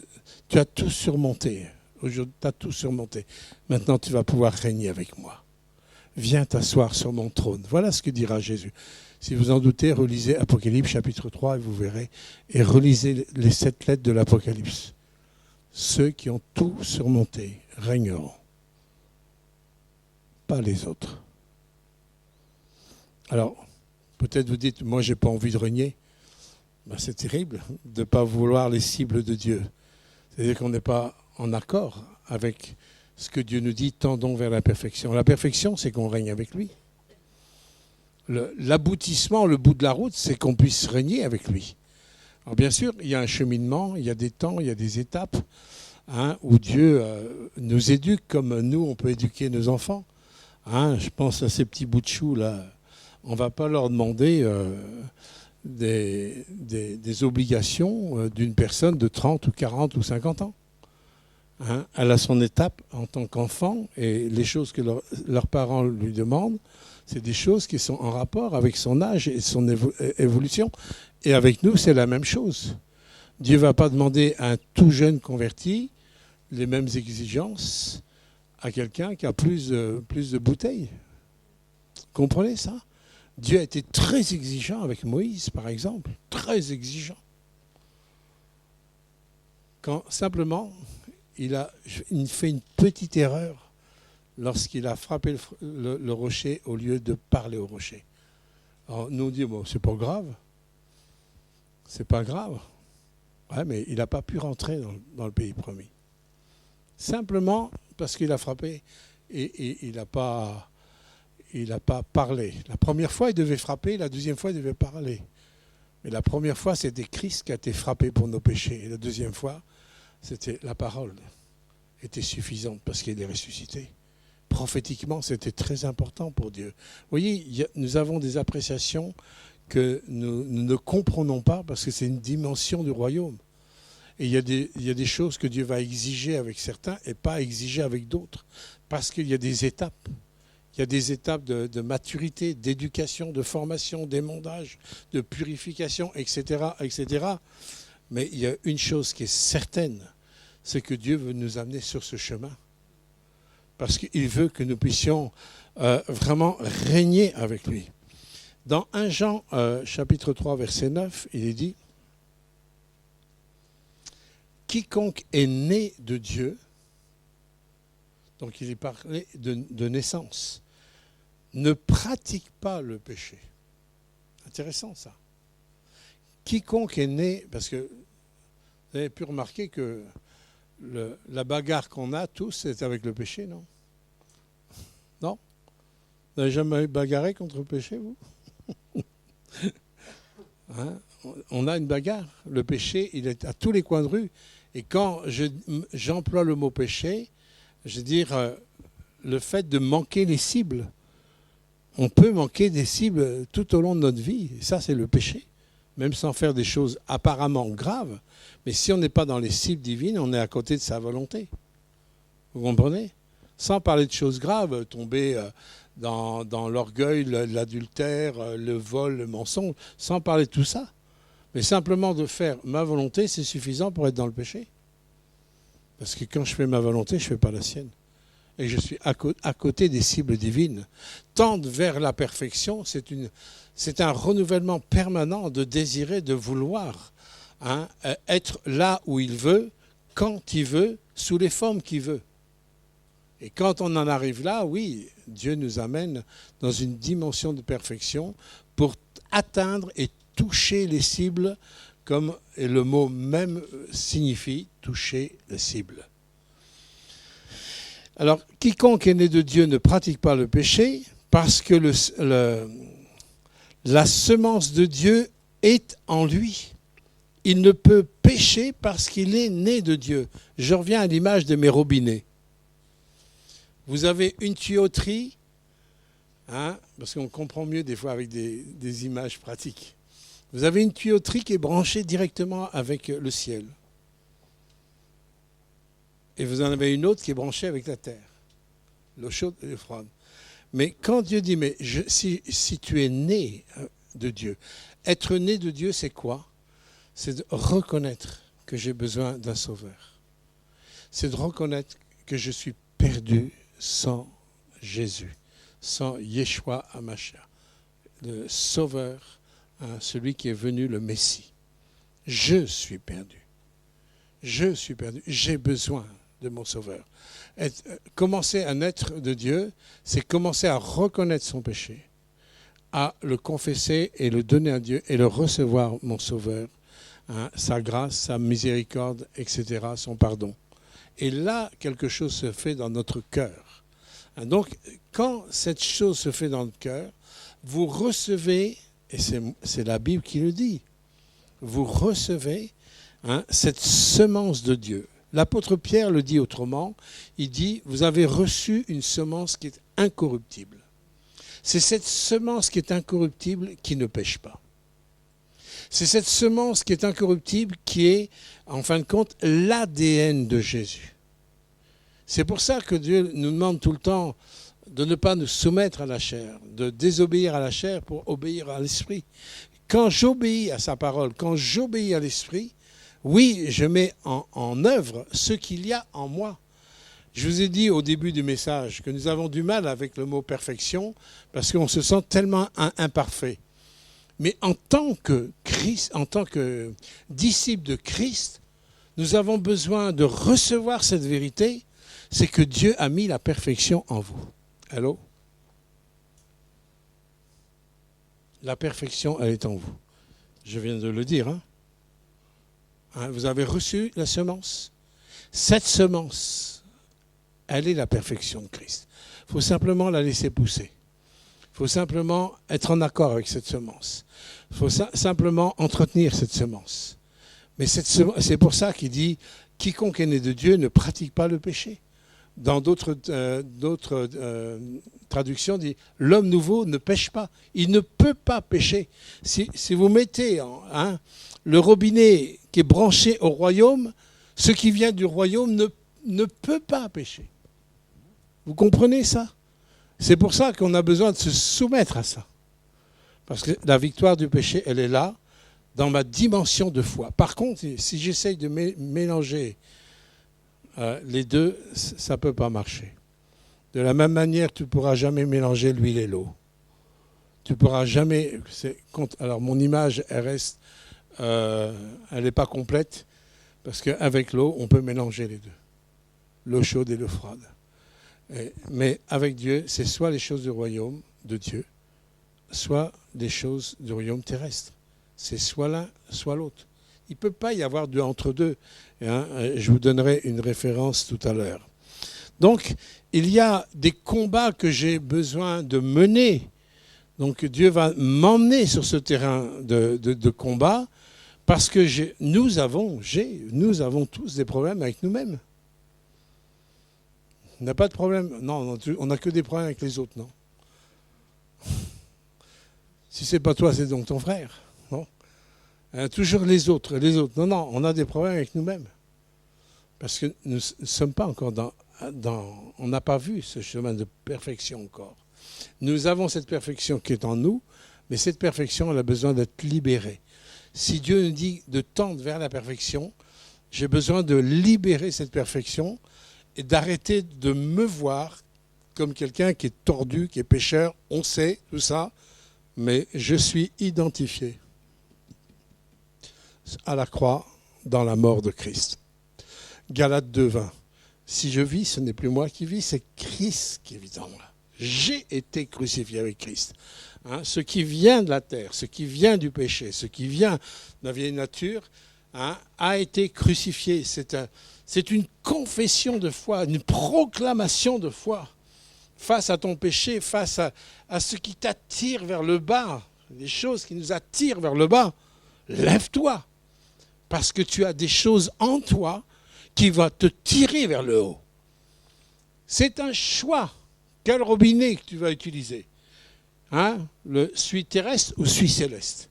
as tout surmonté. Aujourd'hui, tu as tout surmonté. Maintenant, tu vas pouvoir régner avec moi. Viens t'asseoir sur mon trône. Voilà ce que dira Jésus. Si vous en doutez, relisez Apocalypse chapitre 3 et vous verrez. Et relisez les 7 lettres de l'Apocalypse. Ceux qui ont tout surmonté régneront. Pas les autres. Alors, peut-être vous dites, moi, je n'ai pas envie de régner. Ben, c'est terrible de ne pas vouloir les cibles de Dieu. C'est-à-dire qu'on n'est pas en accord avec ce que Dieu nous dit, tendons vers la perfection. La perfection, c'est qu'on règne avec lui. L'aboutissement, le bout de la route, c'est qu'on puisse régner avec lui. Alors bien sûr, il y a un cheminement, il y a des temps, il y a des étapes où Dieu nous éduque comme nous, on peut éduquer nos enfants. Je pense à ces petits bouts de choux là. On ne va pas leur demander des obligations d'une personne de 30 ou 40 ou 50 ans. Elle a son étape en tant qu'enfant et les choses que leurs parents lui demandent, c'est des choses qui sont en rapport avec son âge et son évolution. Et avec nous, c'est la même chose. Dieu ne va pas demander à un tout jeune converti les mêmes exigences à quelqu'un qui a plus de bouteilles. Comprenez ça? Dieu a été très exigeant avec Moïse, par exemple. Très exigeant. Quand simplement, il fait une petite erreur lorsqu'il a frappé le rocher au lieu de parler au rocher. Alors, nous on dit, bon, c'est pas grave. C'est pas grave. Ouais, mais il n'a pas pu rentrer dans le pays promis. Simplement parce qu'il a frappé et il n'a pas parlé. La première fois, il devait frapper, la deuxième fois, il devait parler. Mais la première fois, c'était Christ qui a été frappé pour nos péchés. Et la deuxième fois, c'était la parole était suffisante parce qu'il est ressuscité. Prophétiquement, c'était très important pour Dieu. Vous voyez, nous avons des appréciations que nous ne comprenons pas parce que c'est une dimension du royaume. Et il y a des choses que Dieu va exiger avec certains et pas exiger avec d'autres. Parce qu'il y a des étapes. Il y a des étapes de maturité, d'éducation, de formation, d'émondage, de purification, etc., etc. Mais il y a une chose qui est certaine, c'est que Dieu veut nous amener sur ce chemin. Parce qu'il veut que nous puissions vraiment régner avec lui. Dans 1 Jean, chapitre 3, verset 9, il est dit « Quiconque est né de Dieu », donc il est parlé de naissance, ne pratique pas le péché. Intéressant ça. Quiconque est né, parce que vous avez pu remarquer que la bagarre qu'on a tous, c'est avec le péché, non? Non? Vous n'avez jamais bagarré contre le péché, vous? On a une bagarre. Le péché, il est à tous les coins de rue. Et quand j'emploie le mot péché, je veux dire le fait de manquer les cibles. On peut manquer des cibles tout au long de notre vie. Et ça, c'est le péché. Même sans faire des choses apparemment graves. Mais si on n'est pas dans les cibles divines, on est à côté de sa volonté. Vous comprenez? Sans parler de choses graves, tomber dans l'orgueil, l'adultère, le vol, le mensonge, sans parler de tout ça. Mais simplement de faire ma volonté, c'est suffisant pour être dans le péché. Parce que quand je fais ma volonté, je ne fais pas la sienne. Et je suis à côté des cibles divines. Tendre vers la perfection, c'est un renouvellement permanent de désirer, de vouloir être là où il veut, quand il veut, sous les formes qu'il veut. Et quand on en arrive là, oui, Dieu nous amène dans une dimension de perfection pour atteindre et toucher les cibles, comme le mot même signifie, toucher les cibles. Alors, quiconque est né de Dieu ne pratique pas le péché, parce que la semence de Dieu est en lui. Il ne peut pécher parce qu'il est né de Dieu. Je reviens à l'image de mes robinets. Vous avez une tuyauterie, parce qu'on comprend mieux des fois avec des images pratiques. Vous avez une tuyauterie qui est branchée directement avec le ciel. Et vous en avez une autre qui est branchée avec la terre, l'eau chaude et l'eau froide. Mais quand Dieu dit, mais si tu es né de Dieu, être né de Dieu, c'est quoi? C'est de reconnaître que j'ai besoin d'un sauveur. C'est de reconnaître que je suis perdu sans Jésus, sans Yeshua HaMashiach, le sauveur, celui qui est venu, le Messie. Je suis perdu. Je suis perdu. J'ai besoin de mon sauveur. Commencer à naître de Dieu, c'est commencer à reconnaître son péché, à le confesser et le donner à Dieu et le recevoir, mon sauveur, sa grâce, sa miséricorde, etc., son pardon. Et là, quelque chose se fait dans notre cœur. Donc, quand cette chose se fait dans le cœur, vous recevez, et c'est la Bible qui le dit, vous recevez cette semence de Dieu. L'apôtre Pierre le dit autrement, il dit, vous avez reçu une semence qui est incorruptible. C'est cette semence qui est incorruptible qui ne pêche pas. C'est cette semence qui est incorruptible qui est, en fin de compte, l'ADN de Jésus. C'est pour ça que Dieu nous demande tout le temps de ne pas nous soumettre à la chair, de désobéir à la chair pour obéir à l'esprit. Quand j'obéis à sa parole, quand j'obéis à l'esprit, oui, je mets en œuvre ce qu'il y a en moi. Je vous ai dit au début du message que nous avons du mal avec le mot perfection parce qu'on se sent tellement imparfait. Mais en tant que Christ, en tant que disciple de Christ, nous avons besoin de recevoir cette vérité, c'est que Dieu a mis la perfection en vous. Allô? La perfection, elle est en vous. Je viens de le dire. Vous avez reçu la semence. Cette semence, elle est la perfection de Christ. Il faut simplement la laisser pousser. Il faut simplement être en accord avec cette semence. Il faut simplement entretenir cette semence. Mais c'est pour ça qu'il dit « Quiconque est né de Dieu ne pratique pas le péché ». Dans d'autres traductions, dit « L'homme nouveau ne pêche pas ». Il ne peut pas pécher. Si vous mettez le robinet qui est branché au royaume, ce qui vient du royaume ne peut pas pécher. Vous comprenez ça? C'est pour ça qu'on a besoin de se soumettre à ça. Parce que la victoire du péché, elle est là, dans ma dimension de foi. Par contre, si j'essaye de mélanger les deux, ça ne peut pas marcher. De la même manière, tu ne pourras jamais mélanger l'huile et l'eau. Tu ne pourras jamais... Alors, mon image, elle reste... elle n'est pas complète, parce qu'avec l'eau, on peut mélanger les deux. L'eau chaude et l'eau froide. Mais avec Dieu, c'est soit les choses du royaume de Dieu, soit des choses du royaume terrestre. C'est soit l'un, soit l'autre. Il ne peut pas y avoir entre deux. Je vous donnerai une référence tout à l'heure. Donc, il y a des combats que j'ai besoin de mener. Donc, Dieu va m'emmener sur ce terrain de combat parce que nous avons tous des problèmes avec nous-mêmes. On n'a pas de problème. Non, on n'a que des problèmes avec les autres, non. Si c'est pas toi, c'est donc ton frère. Non. Toujours les autres. Non, on a des problèmes avec nous-mêmes. Parce que nous ne sommes pas encore on n'a pas vu ce chemin de perfection encore. Nous avons cette perfection qui est en nous, mais cette perfection, elle a besoin d'être libérée. Si Dieu nous dit de tendre vers la perfection, j'ai besoin de libérer cette perfection et d'arrêter de me voir comme quelqu'un qui est tordu, qui est pécheur. On sait tout ça, mais je suis identifié à la croix dans la mort de Christ. Galates 2:20. Si je vis, ce n'est plus moi qui vis, c'est Christ qui vit en moi. J'ai été crucifié avec Christ. Ce qui vient de la terre, ce qui vient du péché, ce qui vient de la vieille nature, a été crucifié. C'est une confession de foi, une proclamation de foi face à ton péché, face à ce qui t'attire vers le bas, les choses qui nous attirent vers le bas. Lève-toi, parce que tu as des choses en toi qui vont te tirer vers le haut. C'est un choix. Quel robinet que tu vas utiliser? Celui terrestre ou celui céleste?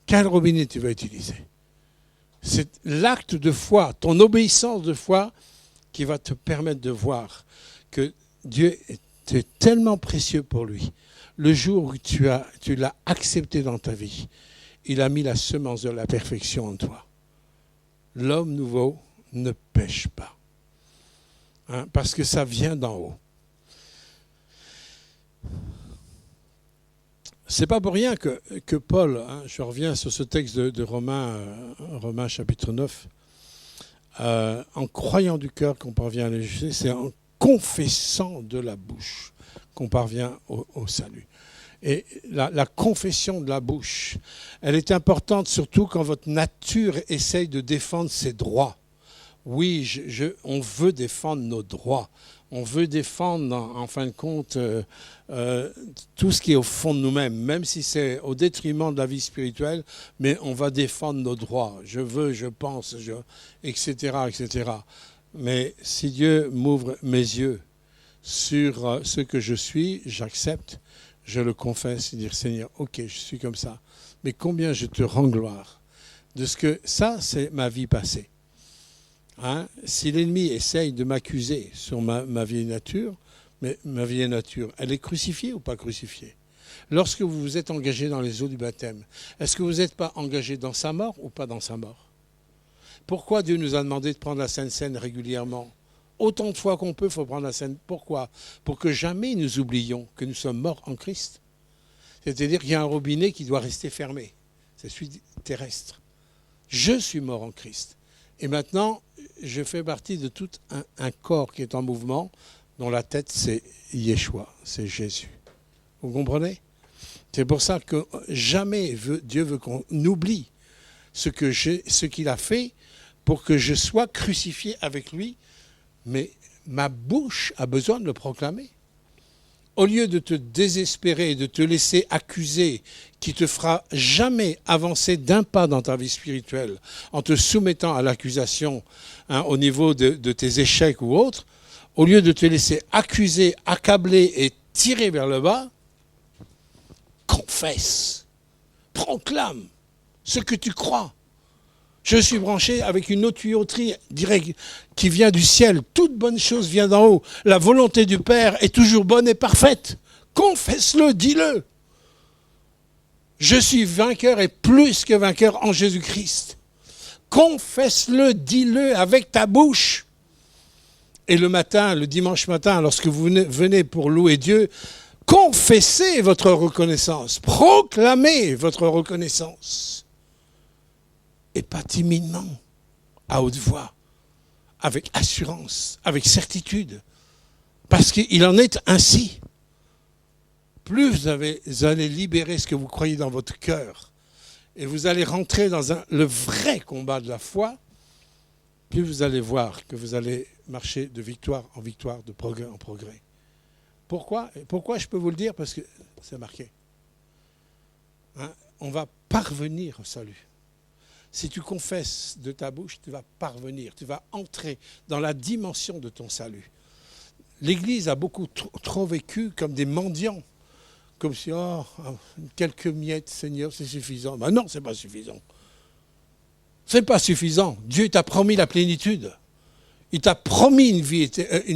Quel robinet tu vas utiliser? C'est l'acte de foi, ton obéissance de foi qui va te permettre de voir que Dieu est tellement précieux pour lui. Le jour où tu l'as accepté dans ta vie, il a mis la semence de la perfection en toi. L'homme nouveau ne pêche pas. Parce que ça vient d'en haut. C'est pas pour rien que Paul, je reviens sur ce texte de Romains chapitre 9, en croyant du cœur qu'on parvient à le juger, c'est en confessant de la bouche qu'on parvient au salut. Et la confession de la bouche, elle est importante surtout quand votre nature essaye de défendre ses droits. Oui, on veut défendre nos droits. On veut défendre, en fin de compte, tout ce qui est au fond de nous-mêmes, même si c'est au détriment de la vie spirituelle, mais on va défendre nos droits. Je veux, je pense, etc., etc. Mais si Dieu m'ouvre mes yeux sur ce que je suis, j'accepte, je le confesse et dire, Seigneur, ok, je suis comme ça, mais combien je te rends gloire de ce que ça, c'est ma vie passée. Si l'ennemi essaye de m'accuser sur ma vieille nature, mais ma vieille nature, elle est crucifiée ou pas crucifiée? Lorsque vous vous êtes engagé dans les eaux du baptême, est-ce que vous n'êtes pas engagé dans sa mort ou pas dans sa mort? Pourquoi Dieu nous a demandé de prendre la Sainte Seine régulièrement? Autant de fois qu'on peut, il faut prendre la Sainte. Pourquoi? Pour que jamais nous oublions que nous sommes morts en Christ. C'est-à-dire qu'il y a un robinet qui doit rester fermé. C'est celui terrestre. Je suis mort en Christ. Et maintenant, je fais partie de tout un corps qui est en mouvement, dont la tête, c'est Yeshua, c'est Jésus. Vous comprenez? C'est pour ça que jamais Dieu veut qu'on oublie ce qu'il a fait pour que je sois crucifié avec lui, mais ma bouche a besoin de le proclamer. Au lieu de te désespérer, de te laisser accuser, qui te fera jamais avancer d'un pas dans ta vie spirituelle, en te soumettant à l'accusation au niveau de tes échecs ou autres, au lieu de te laisser accuser, accabler et tirer vers le bas, confesse, proclame ce que tu crois. Je suis branché avec une autre tuyauterie directe qui vient du ciel. Toute bonne chose vient d'en haut. La volonté du Père est toujours bonne et parfaite. Confesse-le, dis-le. Je suis vainqueur et plus que vainqueur en Jésus-Christ. Confesse-le, dis-le avec ta bouche. Et le matin, le dimanche matin, lorsque vous venez pour louer Dieu, confessez votre reconnaissance. Proclamez votre reconnaissance. Et pas timidement, à haute voix, avec assurance, avec certitude. Parce qu'il en est ainsi. Plus vous allez libérer ce que vous croyez dans votre cœur, et vous allez rentrer dans le vrai combat de la foi, plus vous allez voir que vous allez marcher de victoire en victoire, de progrès en progrès. Pourquoi je peux vous le dire? Parce que c'est marqué. On va parvenir au salut. Si tu confesses de ta bouche, tu vas parvenir, tu vas entrer dans la dimension de ton salut. L'Église a beaucoup trop vécu comme des mendiants, comme si, quelques miettes, Seigneur, c'est suffisant. Ben non, c'est pas suffisant. C'est pas suffisant. Dieu t'a promis la plénitude. Il t'a promis une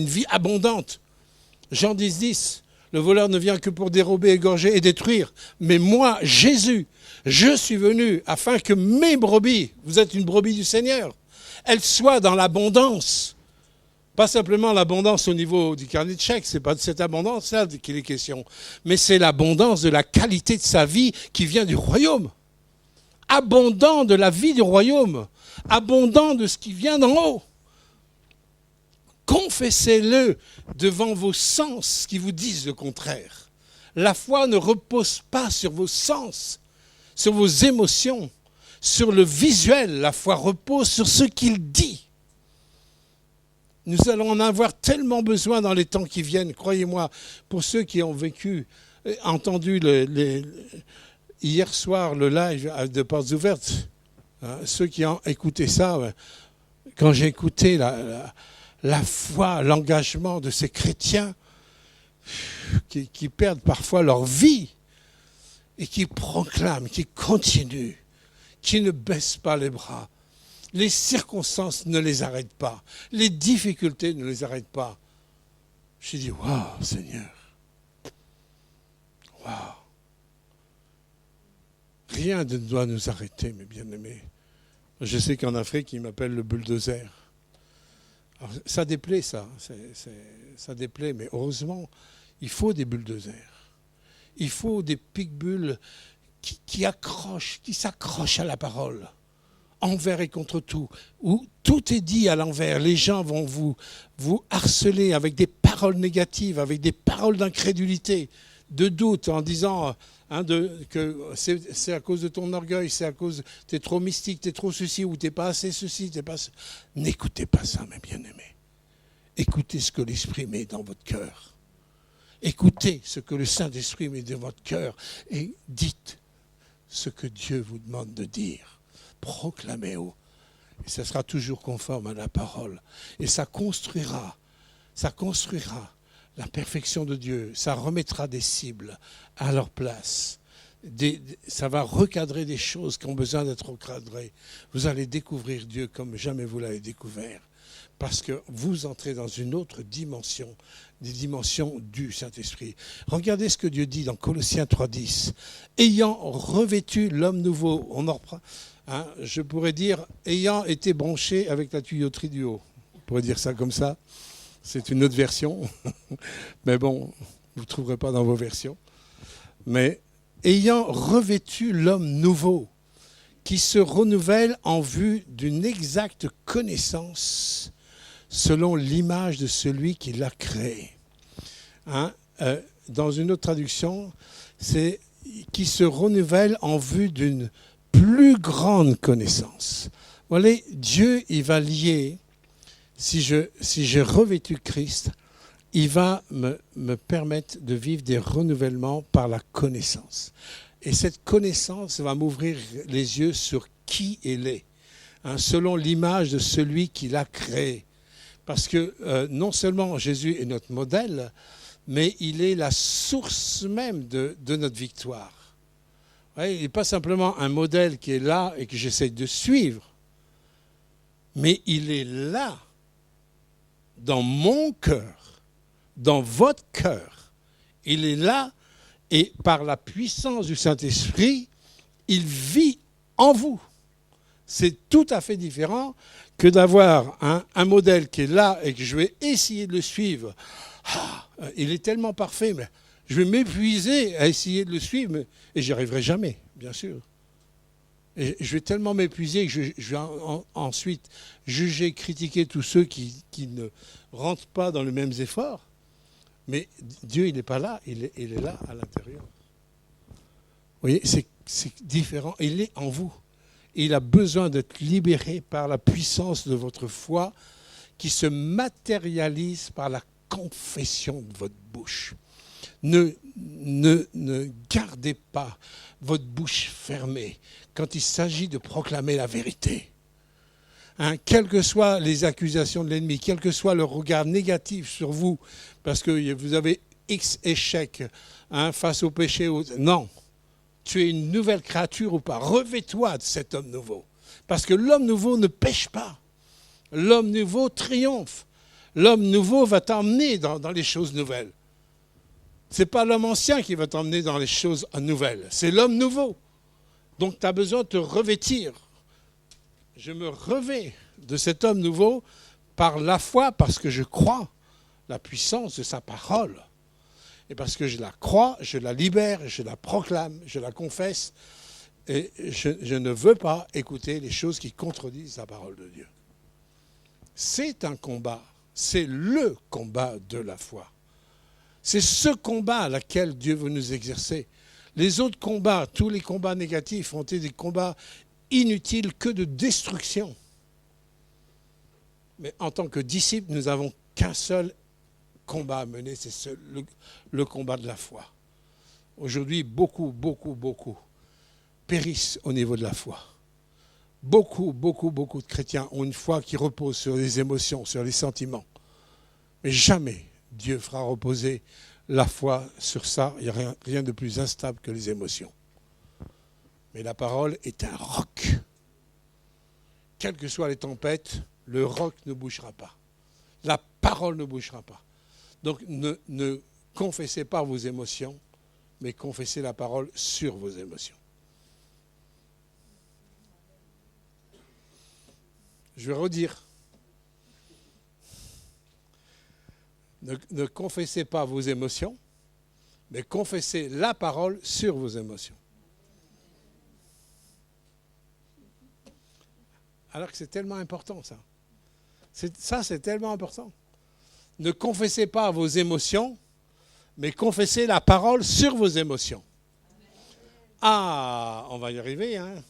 vie abondante. Jean 10, Le voleur ne vient que pour dérober, égorger et détruire. Mais moi, Jésus, je suis venu afin que mes brebis, vous êtes une brebis du Seigneur, elles soient dans l'abondance. Pas simplement l'abondance au niveau du carnet de chèques, ce n'est pas de cette abondance-là qu'il est question, mais c'est l'abondance de la qualité de sa vie qui vient du royaume. Abondant de la vie du royaume, abondant de ce qui vient d'en haut. Confessez-le devant vos sens qui vous disent le contraire. La foi ne repose pas sur vos sens, sur vos émotions, sur le visuel. La foi repose sur ce qu'il dit. Nous allons en avoir tellement besoin dans les temps qui viennent, croyez-moi, pour ceux qui ont vécu, entendu hier soir le live de Portes Ouvertes, hein, ceux qui ont écouté ça, quand j'ai écouté la foi, l'engagement de ces chrétiens qui perdent parfois leur vie et qui proclament, qui continuent, qui ne baissent pas les bras. Les circonstances ne les arrêtent pas. Les difficultés ne les arrêtent pas. J'ai dit, waouh, Seigneur. Waouh. Rien ne doit nous arrêter, mes bien-aimés. Je sais qu'en Afrique, ils m'appellent le bulldozer. Alors, ça déplaît, ça. Ça déplaît, mais heureusement, il faut des bulldozers. Il faut des pitbulls qui s'accrochent à la parole. Envers et contre tout, où tout est dit à l'envers. Les gens vont vous harceler avec des paroles négatives, avec des paroles d'incrédulité, de doute, en disant que c'est à cause de ton orgueil, c'est à cause t'es trop mystique, t'es trop ceci, ou t'es pas assez ceci, t'es pas... N'écoutez pas ça, mes bien-aimés. Écoutez ce que l'Esprit met dans votre cœur. Écoutez ce que le Saint-Esprit met dans votre cœur et dites ce que Dieu vous demande de dire. Proclamez haut. Et ça sera toujours conforme à la parole. Et ça construira la perfection de Dieu. Ça remettra des cibles à leur place. Ça va recadrer des choses qui ont besoin d'être recadrées. Vous allez découvrir Dieu comme jamais vous l'avez découvert. Parce que vous entrez dans une autre dimension, des dimensions du Saint-Esprit. Regardez ce que Dieu dit dans Colossiens 3,10. Ayant revêtu l'homme nouveau, on en reprend. Je pourrais dire, ayant été branché avec la tuyauterie du haut. On pourrait dire ça comme ça. C'est une autre version. Mais bon, vous ne trouverez pas dans vos versions. Mais ayant revêtu l'homme nouveau, qui se renouvelle en vue d'une exacte connaissance selon l'image de celui qui l'a créé. Dans une autre traduction, c'est qui se renouvelle en vue d'une plus grande connaissance. Voilà, Dieu, il va lier, si j'ai revêtu Christ, il va me permettre de vivre des renouvellements par la connaissance. Et cette connaissance va m'ouvrir les yeux sur qui il est, selon l'image de celui qui l'a créé. Parce que non seulement Jésus est notre modèle, mais il est la source même de notre victoire. Ouais, il n'est pas simplement un modèle qui est là et que j'essaie de suivre, mais il est là, dans mon cœur, dans votre cœur. Il est là et par la puissance du Saint-Esprit, il vit en vous. C'est tout à fait différent que d'avoir un modèle qui est là et que je vais essayer de le suivre. Il est tellement parfait, mais je vais m'épuiser à essayer de le suivre et j'y arriverai jamais, bien sûr. Et je vais tellement m'épuiser que je vais ensuite juger, critiquer tous ceux qui ne rentrent pas dans les mêmes efforts. Mais Dieu, il n'est pas là, il est là à l'intérieur. Vous voyez, c'est différent. Il est en vous. Et il a besoin d'être libéré par la puissance de votre foi qui se matérialise par la confession de votre bouche. Ne gardez pas votre bouche fermée quand il s'agit de proclamer la vérité. Quelles que soient les accusations de l'ennemi, quel que soit le regard négatif sur vous, parce que vous avez X échecs face au péché. Non, tu es une nouvelle créature ou pas. Revêt-toi de cet homme nouveau. Parce que l'homme nouveau ne pêche pas. L'homme nouveau triomphe. L'homme nouveau va t'emmener dans les choses nouvelles. Ce n'est pas l'homme ancien qui va t'emmener dans les choses nouvelles, c'est l'homme nouveau. Donc tu as besoin de te revêtir. Je me revais de cet homme nouveau par la foi, parce que je crois la puissance de sa parole. Et parce que je la crois, je la libère, je la proclame, je la confesse. Et je ne veux pas écouter les choses qui contredisent la parole de Dieu. C'est un combat, c'est le combat de la foi. C'est ce combat à laquelle Dieu veut nous exercer. Les autres combats, tous les combats négatifs ont été des combats inutiles que de destruction. Mais en tant que disciples, nous n'avons qu'un seul combat à mener, c'est le combat de la foi. Aujourd'hui, beaucoup périssent au niveau de la foi. Beaucoup de chrétiens ont une foi qui repose sur les émotions, sur les sentiments. Mais jamais Dieu fera reposer la foi sur ça. Il n'y a rien de plus instable que les émotions. Mais la parole est un roc. Quelles que soient les tempêtes, le roc ne bougera pas. La parole ne bougera pas. Donc ne confessez pas vos émotions, mais confessez la parole sur vos émotions. Je vais redire. Ne confessez pas vos émotions, mais confessez la parole sur vos émotions. Alors que c'est tellement important, ça. C'est tellement important. Ne confessez pas vos émotions, mais confessez la parole sur vos émotions. Ah, on va y arriver, hein.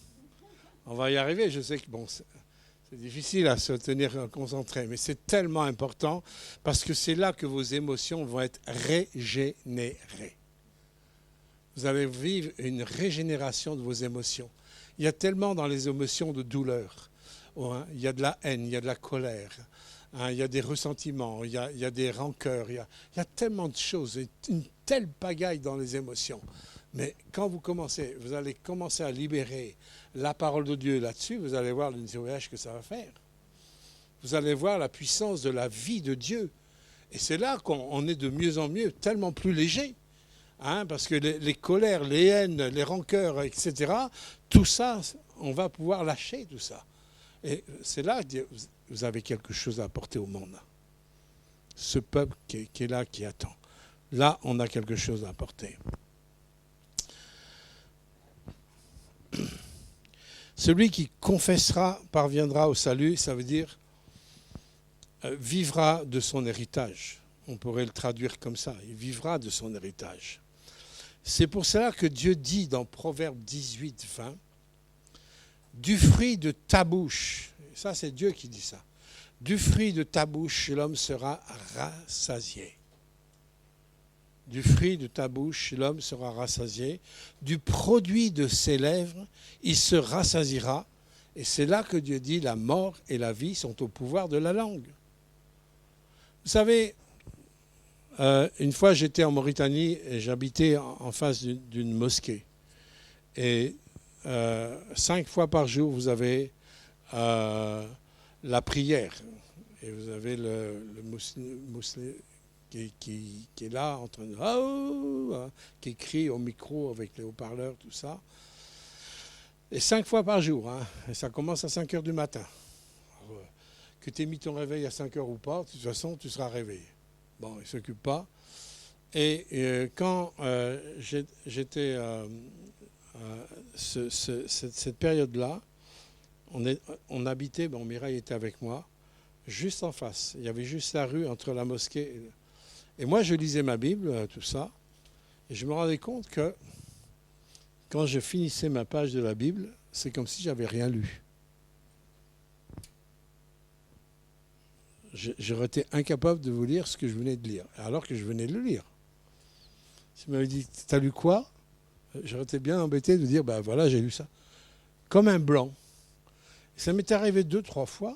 On va y arriver. Je sais que c'est difficile à se tenir concentré, mais c'est tellement important parce que c'est là que vos émotions vont être régénérées. Vous allez vivre une régénération de vos émotions. Il y a tellement dans les émotions de douleur. Il y a de la haine, il y a de la colère, il y a des ressentiments, il y a des rancœurs, il y a tellement de choses, une telle pagaille dans les émotions. Mais quand vous allez commencer à libérer la parole de Dieu là-dessus, vous allez voir le nettoyage que ça va faire. Vous allez voir la puissance de la vie de Dieu. Et c'est là qu'on est de mieux en mieux, tellement plus léger. Parce que les colères, les haines, les rancœurs, etc., tout ça, on va pouvoir lâcher tout ça. Et c'est là que vous avez quelque chose à apporter au monde. Ce peuple qui est là, qui attend. Là, on a quelque chose à apporter. Celui qui confessera parviendra au salut, ça veut dire vivra de son héritage. On pourrait le traduire comme ça, il vivra de son héritage. C'est pour cela que Dieu dit dans Proverbe 18, 20, du fruit de ta bouche, ça c'est Dieu qui dit ça, du fruit de ta bouche l'homme sera rassasié. Du fruit de ta bouche, l'homme sera rassasié. Du produit de ses lèvres, il se rassasiera. Et c'est là que Dieu dit, la mort et la vie sont au pouvoir de la langue. Vous savez, une fois j'étais en Mauritanie et j'habitais en face d'une mosquée. Et 5 fois par jour, vous avez la prière. Et vous avez le musulman qui est là en train de qui crie au micro avec les haut-parleurs, tout ça. Et 5 fois par jour, et ça commence à 5 heures du matin. Alors, que tu aies mis ton réveil à 5 heures ou pas, de toute façon, tu seras réveillé. Bon, il ne s'occupe pas. Et quand j'étais cette période-là, on habitait, Mireille était avec moi, juste en face. Il y avait juste la rue entre la mosquée et moi, je lisais ma Bible, tout ça, et je me rendais compte que quand je finissais ma page de la Bible, c'est comme si j'avais rien lu. J'aurais été incapable de vous lire ce que je venais de lire, alors que je venais de le lire. Si vous m'avez dit, t'as lu quoi? J'aurais été bien embêté de dire, voilà, j'ai lu ça. Comme un blanc. Ça m'est arrivé 2-3 fois.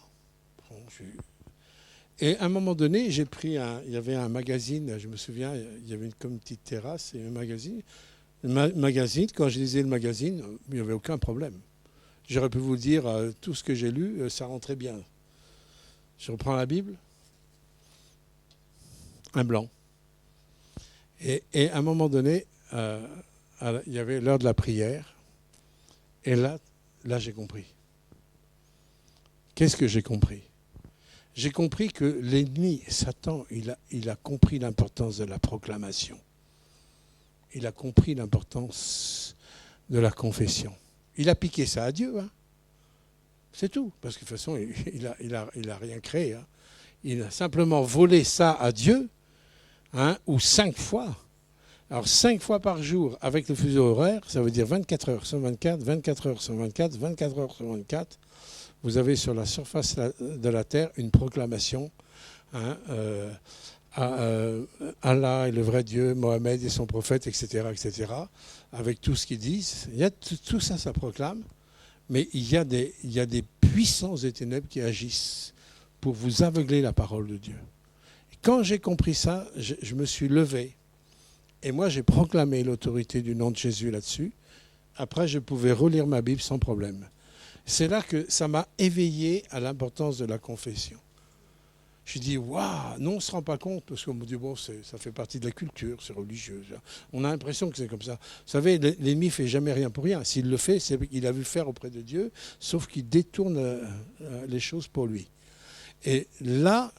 Et à un moment donné, j'ai pris il y avait un magazine, je me souviens, il y avait comme une petite terrasse et un magazine. Le magazine, quand je lisais le magazine, il n'y avait aucun problème. J'aurais pu vous dire, tout ce que j'ai lu, ça rentrait bien. Je reprends la Bible. Un blanc. Et à un moment donné, il y avait l'heure de la prière. Et là j'ai compris. Qu'est-ce que j'ai compris? J'ai compris que l'ennemi, Satan, il a compris l'importance de la proclamation. Il a compris l'importance de la confession. Il a piqué ça à Dieu, hein. C'est tout. Parce que de toute façon, il a rien créé, hein. Il a simplement volé ça à Dieu, hein, ou 5 fois. Alors 5 fois par jour avec le fuseau horaire, ça veut dire 24 heures sur 24, 24 heures sur 24, 24 heures sur 24. Vous avez sur la surface de la terre une proclamation, hein, Allah est le vrai Dieu, Mohamed est son prophète, etc., etc., avec tout ce qu'ils disent. Il y a tout ça, ça proclame, mais il y a des puissances des ténèbres qui agissent pour vous aveugler la parole de Dieu. Et quand j'ai compris ça, je me suis levé. Et moi, j'ai proclamé l'autorité du nom de Jésus là-dessus. Après, je pouvais relire ma Bible sans problème. C'est là que ça m'a éveillé à l'importance de la confession. Je dis, waouh, non, on ne se rend pas compte, parce qu'on me dit, bon, ça fait partie de la culture, c'est religieux. On a l'impression que c'est comme ça. Vous savez, l'ennemi ne fait jamais rien pour rien. S'il le fait, c'est qu'il a vu faire auprès de Dieu, sauf qu'il détourne les choses pour lui. Et là,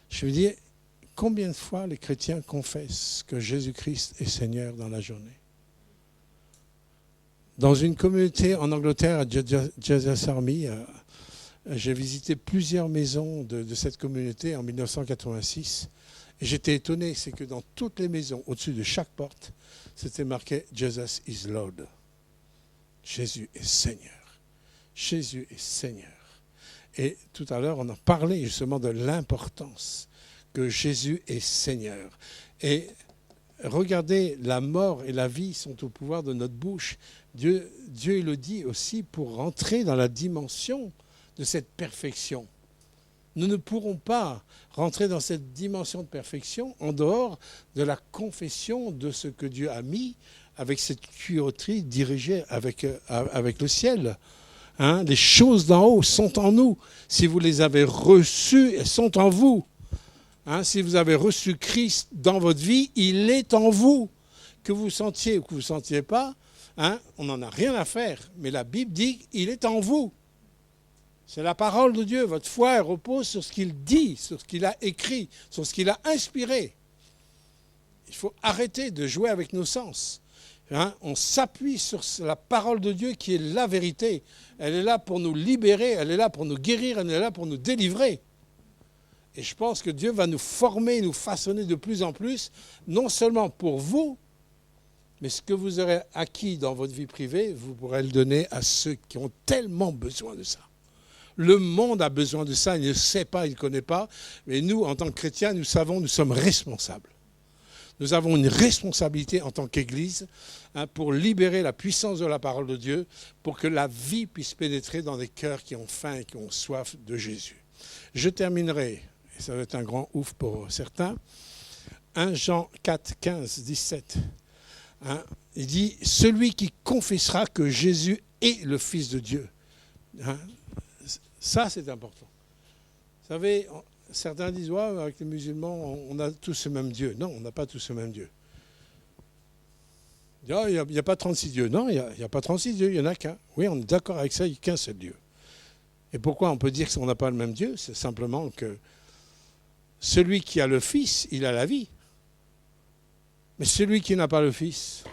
je me dis, combien de fois les chrétiens confessent que Jésus-Christ est Seigneur dans la journée? Dans une communauté en Angleterre, à Jesus Army, j'ai visité plusieurs maisons de cette communauté en 1986. Et j'étais étonné, c'est que dans toutes les maisons, au-dessus de chaque porte, c'était marqué « Jesus is Lord ». Jésus est Seigneur. Jésus est Seigneur. Et tout à l'heure, on a parlé justement de l'importance que Jésus est Seigneur. Et regardez, la mort et la vie sont au pouvoir de notre bouche. Dieu il le dit aussi pour rentrer dans la dimension de cette perfection. Nous ne pourrons pas rentrer dans cette dimension de perfection en dehors de la confession de ce que Dieu a mis avec cette tuyauterie dirigée avec le ciel. Hein, les choses d'en haut sont en nous. Si vous les avez reçues, elles sont en vous. Hein, si vous avez reçu Christ dans votre vie, il est en vous. Que vous sentiez ou que vous ne sentiez pas, hein, on n'en a rien à faire. Mais la Bible dit qu'il est en vous. C'est la parole de Dieu. Votre foi repose sur ce qu'il dit, sur ce qu'il a écrit, sur ce qu'il a inspiré. Il faut arrêter de jouer avec nos sens. Hein, on s'appuie sur la parole de Dieu qui est la vérité. Elle est là pour nous libérer, elle est là pour nous guérir, elle est là pour nous délivrer. Et je pense que Dieu va nous former, nous façonner de plus en plus, non seulement pour vous, mais ce que vous aurez acquis dans votre vie privée, vous pourrez le donner à ceux qui ont tellement besoin de ça. Le monde a besoin de ça, il ne sait pas, il ne connaît pas. Mais nous, en tant que chrétiens, nous savons, nous sommes responsables. Nous avons une responsabilité en tant qu'Église, hein, pour libérer la puissance de la parole de Dieu, pour que la vie puisse pénétrer dans des cœurs qui ont faim et qui ont soif de Jésus. Je terminerai, et ça va être un grand ouf pour certains, 1 Jean 4, 15, 17. Hein, il dit « Celui qui confessera que Jésus est le Fils de Dieu. Hein, » ça, c'est important. Vous savez, certains disent ouais, avec les musulmans, on a tous le même Dieu. Non, on n'a pas tous le même Dieu. Il n'y a pas 36 dieux. Non, il n'y a pas 36 dieux, il n'y en a qu'un. Oui, on est d'accord avec ça, il n'y a qu'un seul Dieu. Et pourquoi on peut dire qu'on n'a pas le même Dieu? C'est simplement que celui qui a le Fils, il a la vie. Mais celui qui n'a pas le Fils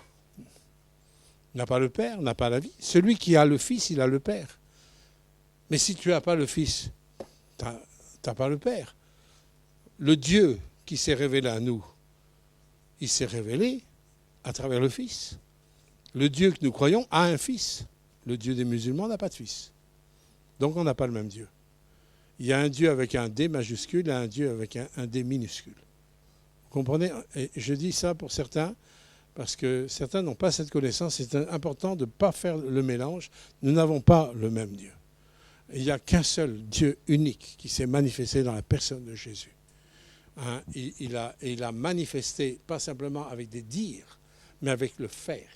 n'a pas le Père, n'a pas la vie. Celui qui a le Fils, il a le Père. Mais si tu n'as pas le Fils, tu n'as pas le Père. Le Dieu qui s'est révélé à nous, il s'est révélé à travers le Fils. Le Dieu que nous croyons a un Fils. Le Dieu des musulmans n'a pas de Fils. Donc on n'a pas le même Dieu. Il y a un Dieu avec un D majuscule et un Dieu avec un D minuscule. Vous comprenez? Et je dis ça pour certains, parce que certains n'ont pas cette connaissance. C'est important de ne pas faire le mélange. Nous n'avons pas le même Dieu. Il n'y a qu'un seul Dieu unique qui s'est manifesté dans la personne de Jésus. Hein, il a manifesté, pas simplement avec des dires, mais avec le faire.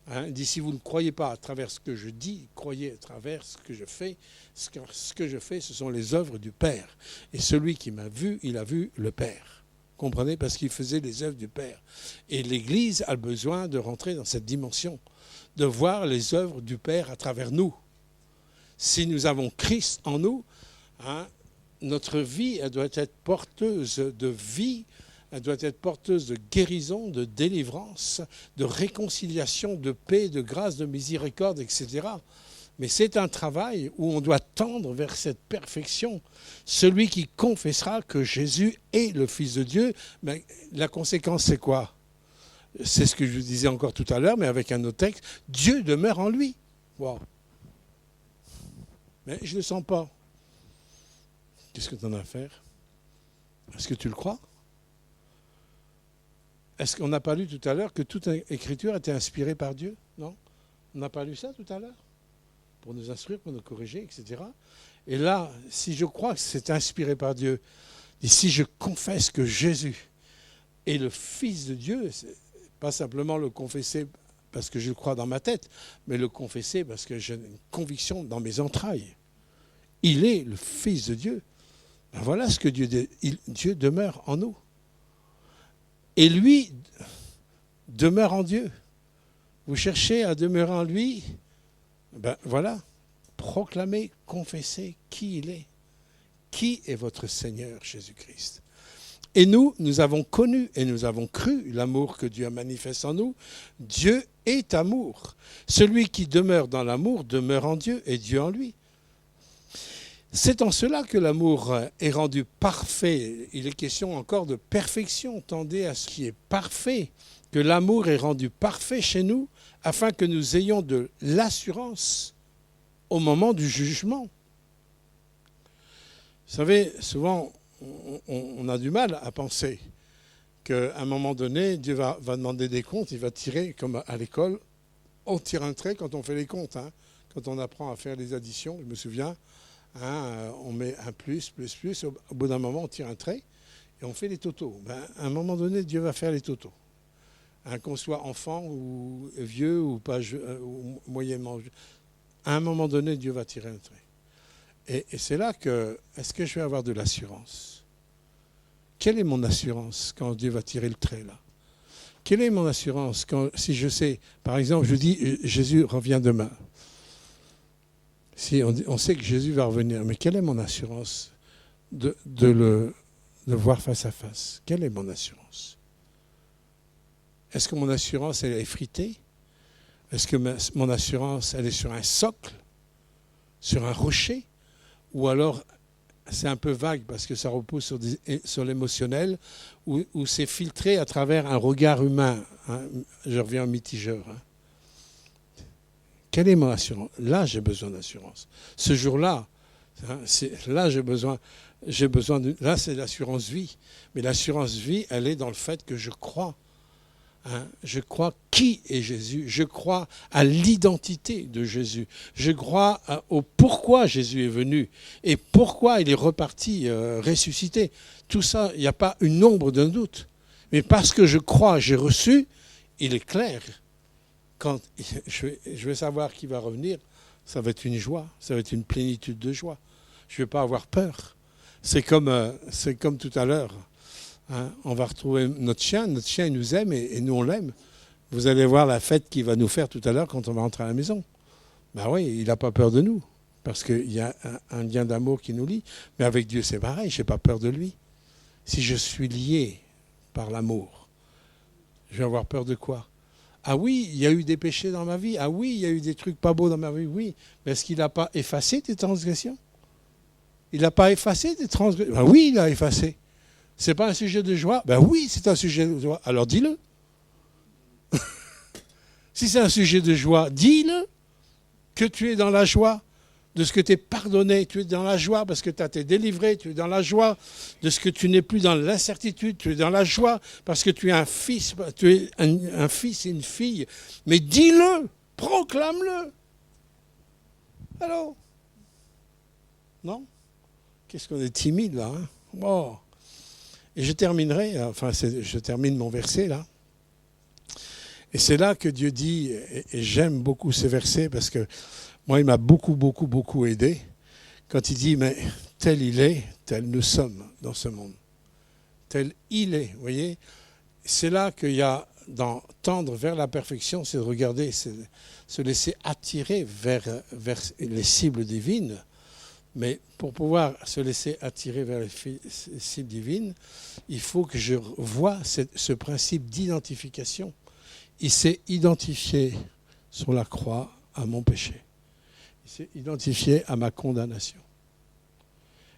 Hein, il dit, si vous ne croyez pas à travers ce que je dis, croyez à travers ce que je fais. Ce que je fais, ce sont les œuvres du Père. Et celui qui m'a vu, il a vu le Père. Comprenez? Parce qu'il faisait les œuvres du Père. Et l'Église a besoin de rentrer dans cette dimension, de voir les œuvres du Père à travers nous. Si nous avons Christ en nous, notre vie, elle doit être porteuse de vie, elle doit être porteuse de guérison, de délivrance, de réconciliation, de paix, de grâce, de miséricorde, etc. Mais c'est un travail où on doit tendre vers cette perfection. Celui qui confessera que Jésus est le Fils de Dieu, mais la conséquence, c'est quoi? C'est ce que je vous disais encore tout à l'heure, mais avec un autre texte. Dieu demeure en lui. Wow. Mais je ne le sens pas. Qu'est-ce que tu en as à faire? Est-ce que tu le crois? Est-ce qu'on n'a pas lu tout à l'heure que toute écriture était inspirée par Dieu? Non? On n'a pas lu ça tout à l'heure? Pour nous instruire, pour nous corriger, etc. Et là, si je crois que c'est inspiré par Dieu, et si je confesse que Jésus est le Fils de Dieu, c'est pas simplement le confesser parce que je le crois dans ma tête, mais le confesser parce que j'ai une conviction dans mes entrailles. Il est le Fils de Dieu. Ben voilà ce que Dieu demeure en nous. Et lui demeure en Dieu. Vous cherchez à demeurer en lui, ben voilà, proclamez, confessez qui il est. Qui est votre Seigneur Jésus-Christ? Et nous avons connu et nous avons cru l'amour que Dieu a manifesté en nous. Dieu est amour. Celui qui demeure dans l'amour demeure en Dieu et Dieu en lui. C'est en cela que l'amour est rendu parfait. Il est question encore de perfection. Tendez à ce qui est parfait, que l'amour est rendu parfait chez nous, afin que nous ayons de l'assurance au moment du jugement. Vous savez, souvent, on a du mal à penser qu'à un moment donné, Dieu va demander des comptes, il va tirer, comme à l'école, on tire un trait quand on fait les comptes. Quand on apprend à faire les additions, je me souviens, on met un plus, au bout d'un moment, on tire un trait et on fait les totaux. À un moment donné, Dieu va faire les totaux. Qu'on soit enfant ou vieux ou pas ou moyennement vieux, à un moment donné, Dieu va tirer un trait. Et c'est là que, est-ce que je vais avoir de l'assurance? Quelle est mon assurance quand Dieu va tirer le trait là? Quelle est mon assurance si je sais, par exemple, je dis Jésus revient demain. Si on sait que Jésus va revenir, mais quelle est mon assurance de le voir face à face? Quelle est mon assurance? Est-ce que mon assurance, elle est effritée? Est-ce que mon assurance, elle est sur un socle? Sur un rocher? Ou alors, c'est un peu vague parce que ça repose sur l'émotionnel, ou c'est filtré à travers un regard humain. Je reviens au mitigeur. Quelle est mon assurance? Là, j'ai besoin d'assurance. Ce jour-là, là, j'ai besoin là, c'est l'assurance vie. Mais l'assurance vie, elle est dans le fait que je crois. Je crois qui est Jésus. Je crois à l'identité de Jésus. Je crois au pourquoi Jésus est venu et pourquoi il est reparti ressuscité. Tout ça, il n'y a pas une ombre d'un doute. Mais parce que je crois, j'ai reçu, il est clair. Quand je vais savoir qui va revenir, ça va être une joie, ça va être une plénitude de joie. Je ne vais pas avoir peur. C'est comme tout à l'heure. On va retrouver notre chien il nous aime et nous on l'aime. Vous allez voir la fête qu'il va nous faire tout à l'heure quand on va rentrer à la maison. Ben oui, il n'a pas peur de nous, parce qu'il y a un lien d'amour qui nous lie. Mais avec Dieu c'est pareil, je n'ai pas peur de lui. Si je suis lié par l'amour, je vais avoir peur de quoi? Ah oui, il y a eu des péchés dans ma vie. Ah oui, il y a eu des trucs pas beaux dans ma vie. Oui, mais est-ce qu'il n'a pas effacé tes transgressions? Il n'a pas effacé tes transgressions? Ben oui, il a effacé. C'est pas un sujet de joie? Ben oui, c'est un sujet de joie. Alors dis-le. Si c'est un sujet de joie, dis-le. Que tu es dans la joie de ce que tu es pardonné. Tu es dans la joie parce que tu as été délivré. Tu es dans la joie de ce que tu n'es plus dans l'incertitude. Tu es dans la joie parce que tu es un fils. Tu es un fils et une fille. Mais dis-le. Proclame-le. Alors? Non? Qu'est-ce qu'on est timide là, Oh. Et je terminerai, je termine mon verset là. Et c'est là que Dieu dit, et j'aime beaucoup ces versets parce que moi il m'a beaucoup aidé, quand il dit, mais tel il est, tel nous sommes dans ce monde. tel il est. Vous voyez, c'est là qu'il y a dans tendre vers la perfection, c'est de regarder, c'est se laisser attirer vers les cibles divines. Mais pour pouvoir se laisser attirer vers les cibles divines, il faut que je voie ce principe d'identification. Il s'est identifié sur la croix à mon péché. Il s'est identifié à ma condamnation.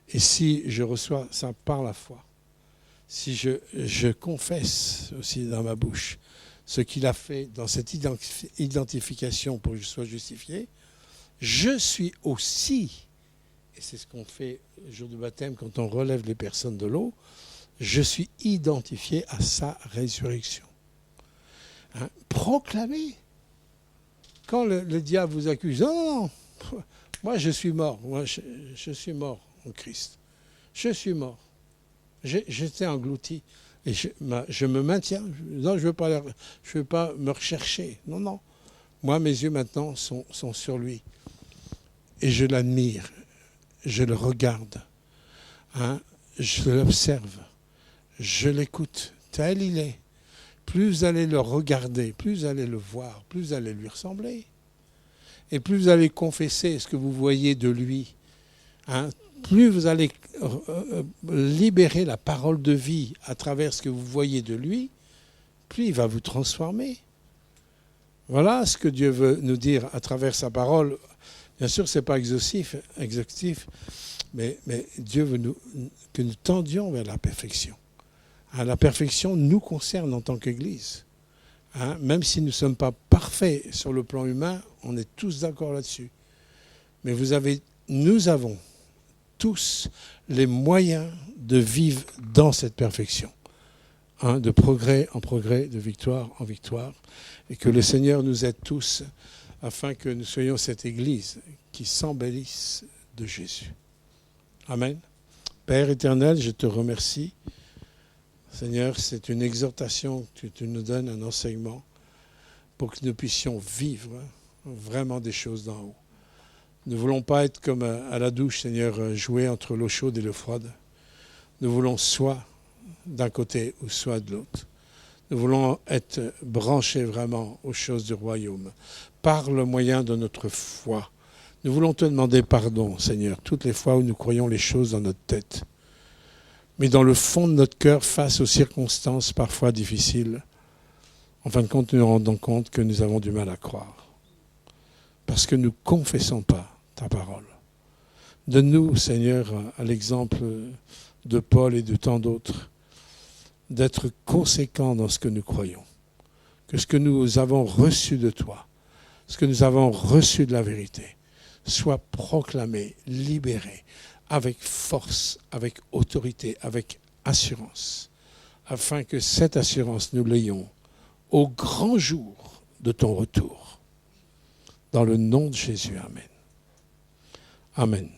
Et si je reçois ça par la foi, si je confesse aussi dans ma bouche ce qu'il a fait dans cette identification pour que je sois justifié, je suis aussi, et c'est ce qu'on fait le jour du baptême quand on relève les personnes de l'eau, je suis identifié à sa résurrection. Hein? Proclamez. Quand le diable vous accuse, non, moi je suis mort, je suis mort en Christ. Je suis mort. J'étais englouti. Et je me maintiens. Non, je ne veux pas me rechercher. Non, non. Moi, mes yeux maintenant sont sur lui. Et je l'admire. Je le regarde. Hein, je l'observe. Je l'écoute. Tel il est. Plus vous allez le regarder, plus vous allez le voir, plus vous allez lui ressembler. Et plus vous allez confesser ce que vous voyez de lui, hein, plus vous allez libérer la parole de vie à travers ce que vous voyez de lui, plus il va vous transformer. Voilà ce que Dieu veut nous dire à travers sa parole. Bien sûr, ce n'est pas exhaustif, mais Dieu veut que nous tendions vers la perfection. La perfection nous concerne en tant qu'Église. Hein, même si nous ne sommes pas parfaits sur le plan humain, on est tous d'accord là-dessus. Mais nous avons tous les moyens de vivre dans cette perfection. Hein, de progrès en progrès, de victoire en victoire. Et que le Seigneur nous aide tous afin que nous soyons cette Église qui s'embellisse de Jésus. Amen. Père éternel, je te remercie. Seigneur, c'est une exhortation que tu nous donnes, un enseignement, pour que nous puissions vivre vraiment des choses d'en haut. Nous ne voulons pas être comme à la douche, Seigneur, jouer entre l'eau chaude et l'eau froide. Nous voulons soit d'un côté ou soit de l'autre. Nous voulons être branchés vraiment aux choses du royaume, par le moyen de notre foi. Nous voulons te demander pardon, Seigneur, toutes les fois où nous croyons les choses dans notre tête. Mais dans le fond de notre cœur, face aux circonstances parfois difficiles, en fin de compte, nous nous rendons compte que nous avons du mal à croire. Parce que nous ne confessons pas ta parole. Donne-nous, Seigneur, à l'exemple de Paul et de tant d'autres, d'être conséquents dans ce que nous croyons. Que ce que nous avons reçu de toi, ce que nous avons reçu de la vérité, soit proclamé, libéré, avec force, avec autorité, avec assurance, afin que cette assurance, nous l'ayons au grand jour de ton retour. Dans le nom de Jésus, Amen. Amen.